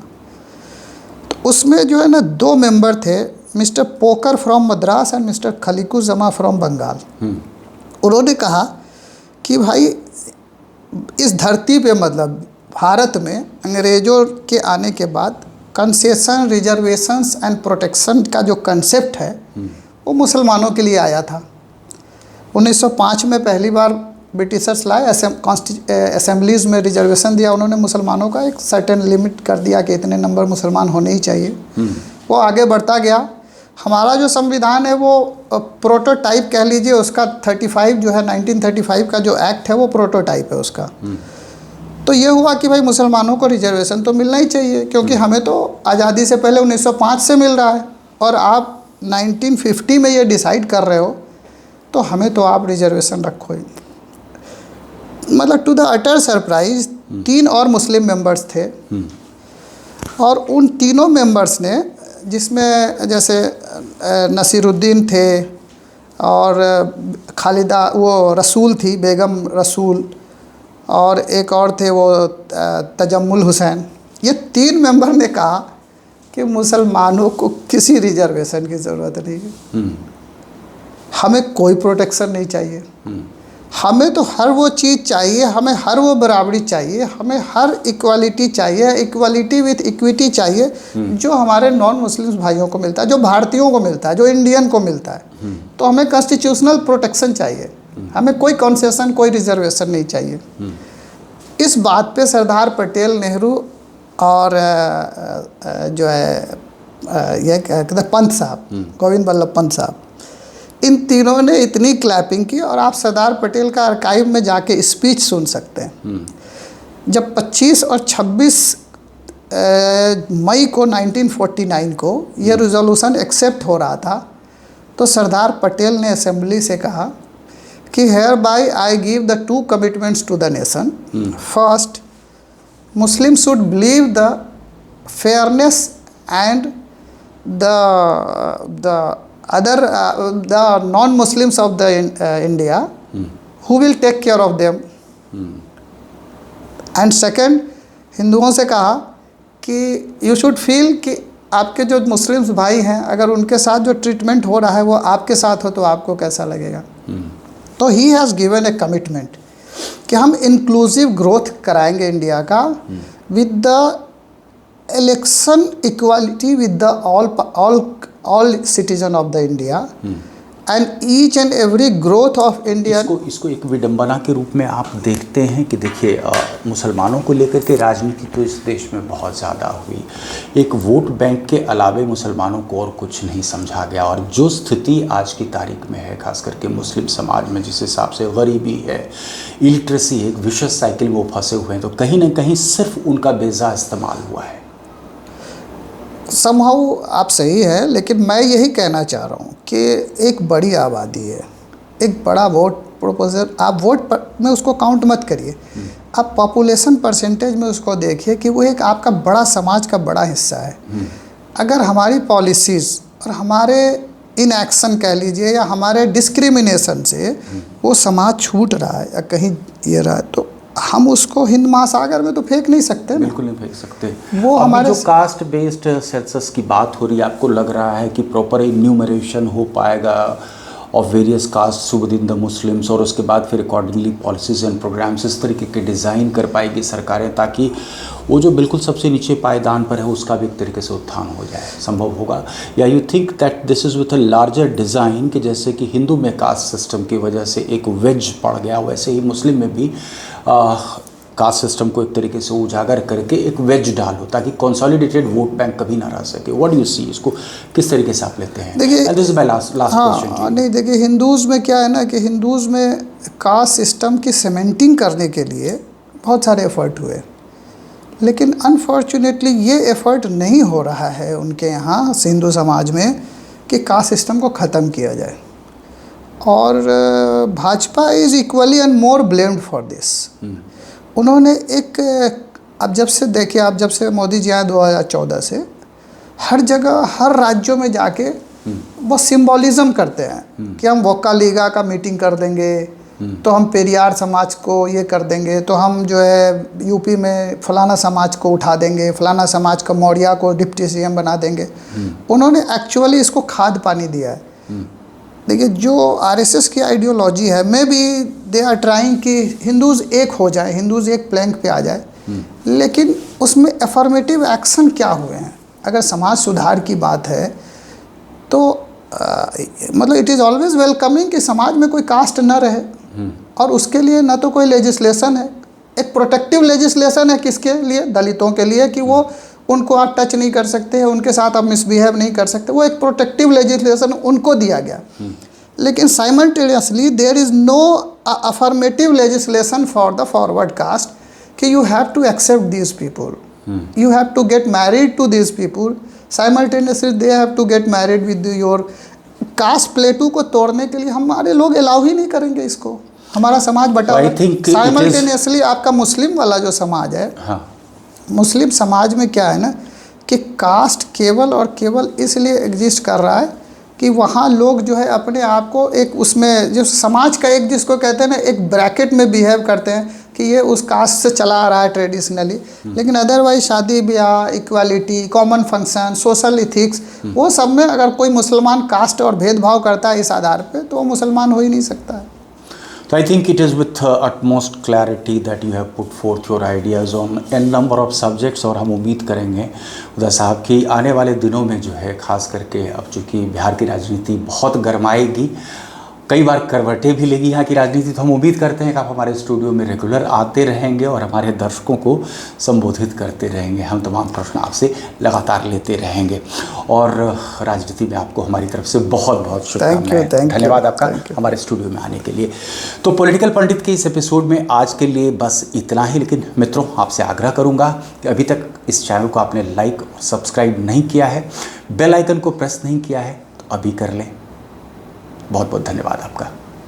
Speaker 1: तो उसमें जो है ना 2 मेंबर थे, mister Pocker from Madras and mister Khaliquzzaman from Bengal. उन्होंने कहा कि भाई इस धरती पे, मतलब भारत में अंग्रेज़ों के आने के बाद कंसेशन, रिजर्वेशंस एंड प्रोटेक्शन का जो कंसेप्ट है वो मुसलमानों के लिए आया था। 1905 में पहली बार ब्रिटिशर्स लाए, असेंबलीज़ में रिजर्वेशन दिया उन्होंने मुसलमानों का, एक सर्टेन लिमिट कर दिया कि इतने नंबर मुसलमान होने ही चाहिए। वो आगे बढ़ता गया। हमारा जो संविधान है वो प्रोटोटाइप कह लीजिए उसका, 35 जो है 1935 का जो एक्ट है वो प्रोटोटाइप है उसका। तो ये हुआ कि भाई मुसलमानों को रिजर्वेशन तो मिलना ही चाहिए, क्योंकि हमें तो आज़ादी से पहले 1905 से मिल रहा है और आप 1950 में ये डिसाइड कर रहे हो, तो हमें तो आप रिजर्वेशन रखो ही। मतलब टू द अटर सरप्राइज 3 और मुस्लिम मेंबर्स थे और उन तीनों मेंबर्स ने, जिसमें जैसे नसीरुद्दीन थे और खालिदा वो रसूल थी, बेगम रसूल, और एक और थे वो तजम्मुल हुसैन, ये 3 मेंबर ने कहा कि मुसलमानों को किसी रिजर्वेशन की ज़रूरत नहीं है, हमें कोई प्रोटेक्शन नहीं चाहिए, हमें तो हर वो चीज़ चाहिए, हमें हर वो बराबरी चाहिए, हमें हर इक्वालिटी चाहिए, इक्वालिटी विथ इक्विटी चाहिए जो हमारे नॉन मुस्लिम्स भाइयों को मिलता है, जो भारतीयों को मिलता है, जो इंडियन को मिलता है। तो हमें कॉन्स्टिट्यूशनल प्रोटेक्शन चाहिए, हमें कोई कंसेशन, कोई रिजर्वेशन नहीं चाहिए। इस बात पे सरदार पटेल, नेहरू और जो है ये कहते हैं पंत साहब, गोविंद बल्लभ पंत साहब, इन तीनों ने इतनी क्लैपिंग की। और आप सरदार पटेल का आर्काइव में जाके स्पीच सुन सकते हैं। जब 25 और 26 मई को 1949 को ये रिजोल्यूशन एक्सेप्ट हो रहा था, तो सरदार पटेल ने असेंबली से कहा कि hereby I give the 2 commitments to the nation. First, Muslims should believe the fairness and the other the non-Muslims of the India who will take care of them. And second, हिंदुओं से कहा कि you should feel कि आपके जो Muslims भाई हैं, अगर उनके साथ जो ट्रीटमेंट हो रहा है वो आपके साथ हो तो आपको कैसा लगेगा। तो he has given A commitment कि हम इंक्लूसिव ग्रोथ कराएंगे इंडिया का with the election equality with the all citizen of the India and each and every growth of India.
Speaker 2: इसको एक विडंबना के रूप में आप देखते हैं कि देखिए मुसलमानों को लेकर के राजनीति तो इस देश में बहुत ज़्यादा हुई, एक वोट बैंक के अलावे मुसलमानों को और कुछ नहीं समझा गया, और जो स्थिति आज की तारीख में है खास करके मुस्लिम समाज में, जिस हिसाब से गरीबी है, इलिटरेसी, एक विशेष साइकिल में वो फंसे हुए हैं, तो कहीं ना कहीं सिर्फ उनका बेजा इस्तेमाल हुआ है।
Speaker 1: समहाउ आप सही है, लेकिन मैं यही कहना चाह रहा हूँ कि एक बड़ी आबादी है, एक बड़ा वोट प्रोपोजल, आप वोट में उसको काउंट मत करिए, आप पॉपुलेशन परसेंटेज में उसको देखिए कि वो एक आपका बड़ा समाज का बड़ा हिस्सा है। अगर हमारी पॉलिसीज़ और हमारे इनएक्शन कह लीजिए या हमारे डिस्क्रिमिनेशन से वो समाज छूट रहा है या कहीं ये रहा है, तो हम उसको हिंद महासागर में तो फेंक नहीं सकते।
Speaker 2: बिल्कुल नहीं फेंक सकते।
Speaker 1: वो हमारे
Speaker 2: जो कास्ट बेस्ड सेंसस की बात हो रही है, आपको लग रहा है कि प्रॉपर इन्यूमरेशन हो पाएगा of various caste within the Muslims, और उसके बाद फिर अकॉर्डिंगली पॉलिसीज एंड प्रोग्राम्स इस तरीके के डिज़ाइन कर पाएगी सरकारें, ताकि वो जो बिल्कुल सबसे नीचे पायदान पर है उसका भी एक तरीके से उत्थान हो जाए, संभव होगा? या you think that this is with a larger design, कि जैसे कि हिंदू में कास्ट सिस्टम की वजह से एक वेज पड़ गया, वैसे ही मुस्लिम में भी कास्ट सिस्टम को एक तरीके से उजागर करके एक वेज डालो, ताकि कंसोलिडेटेड वोट बैंक कभी ना रह सके? व्हाट डू यू सी, इसको किस तरीके से आप लेते हैं?
Speaker 1: देखिए,
Speaker 2: this is my last question.
Speaker 1: नहीं, देखिए, हिंदूज़ में क्या है ना कि हिंदूज़ में कास्ट सिस्टम की सीमेंटिंग करने के लिए बहुत सारे एफर्ट हुए, लेकिन अनफॉर्चुनेटली ये एफर्ट नहीं हो रहा है उनके यहाँ हिंदू समाज में कि कास्ट सिस्टम को ख़त्म किया जाए, और Bhajpa is equally and more blamed for this. उन्होंने एक, अब जब से देखिए, आप जब से मोदी जी आए 2014 से, हर जगह हर राज्यों में जाके वो सिंबॉलिज्म करते हैं कि हम वोक्का लीगा का मीटिंग कर देंगे, तो हम पेरियार समाज को ये कर देंगे, तो हम जो है यूपी में फलाना समाज को उठा देंगे, फलाना समाज का मौर्या को डिप्टी सीएम बना देंगे। उन्होंने एक्चुअली इसको खाद पानी दिया है। देखिए, जो आरएसएस की आइडियोलॉजी है, maybe they are trying कि हिंदूज़ एक हो जाए, हिंदूज़ एक प्लैंक पे आ जाए, लेकिन उसमें एफर्मेटिव एक्शन क्या हुए हैं? अगर समाज सुधार की बात है तो मतलब इट इज़ ऑलवेज वेलकमिंग कि समाज में कोई कास्ट न रहे, और उसके लिए ना तो कोई लेजिस्लेशन है, एक प्रोटेक्टिव लेजिस्लेशन है किसके लिए? दलितों के लिए, कि वो उनको आप टच नहीं कर सकते हैं, उनके साथ आप मिसबिहेव नहीं कर सकते, वो एक प्रोटेक्टिव लेजिस्लेशन उनको दिया गया। लेकिन simultaneously there is no affirmative legislation for the forward caste कि you have to accept these people, you have to get married to these people, simultaneously they have to get married with your caste plateau को तोड़ने के लिए हमारे लोग allow ही नहीं करेंगे इसको, हमारा समाज बटा हुआ है। साइमल्टेनियसली आपका मुस्लिम वाला जो समाज है, मुस्लिम समाज में क्या है ना कि कास्ट केवल और केवल इसलिए एग्जिस्ट कर रहा है कि वहाँ लोग जो है अपने आप को एक उसमें जो समाज का एक, जिसको कहते हैं ना, एक ब्रैकेट में बिहेव करते हैं कि ये उस कास्ट से चला आ रहा है ट्रेडिशनली, लेकिन अदरवाइज शादी ब्याह, equality, common function, social ethics, वो सब में अगर कोई मुसलमान कास्ट और भेदभाव करता है इस आधार पे, तो वो मुसलमान हो ही नहीं सकता है।
Speaker 2: So I think it is with utmost clarity that you have put forth your ideas on n number of subjects, और हम उम्मीद करेंगे उदय साहब कि आने वाले दिनों में जो है, खास करके अब चूँकि बिहार की राजनीति बहुत गरमाएगी, कई बार करवटें भी लेगी यहाँ की राजनीति, तो हम उम्मीद करते हैं कि आप हमारे स्टूडियो में रेगुलर आते रहेंगे और हमारे दर्शकों को संबोधित करते रहेंगे। हम तमाम प्रश्न आपसे लगातार लेते रहेंगे, और राजनीति में आपको हमारी तरफ से बहुत बहुत शुभकामनाएं। धन्यवाद आपका हमारे स्टूडियो में आने के लिए। तो पॉलिटिकल पंडित के इस एपिसोड में आज के लिए बस इतना ही, लेकिन मित्रों, आपसे आग्रह करूँगा कि अभी तक इस चैनल को आपने लाइक और सब्सक्राइब नहीं किया है, बेल आइकन को प्रेस नहीं किया है, तो अभी कर लें। बहुत बहुत धन्यवाद आपका।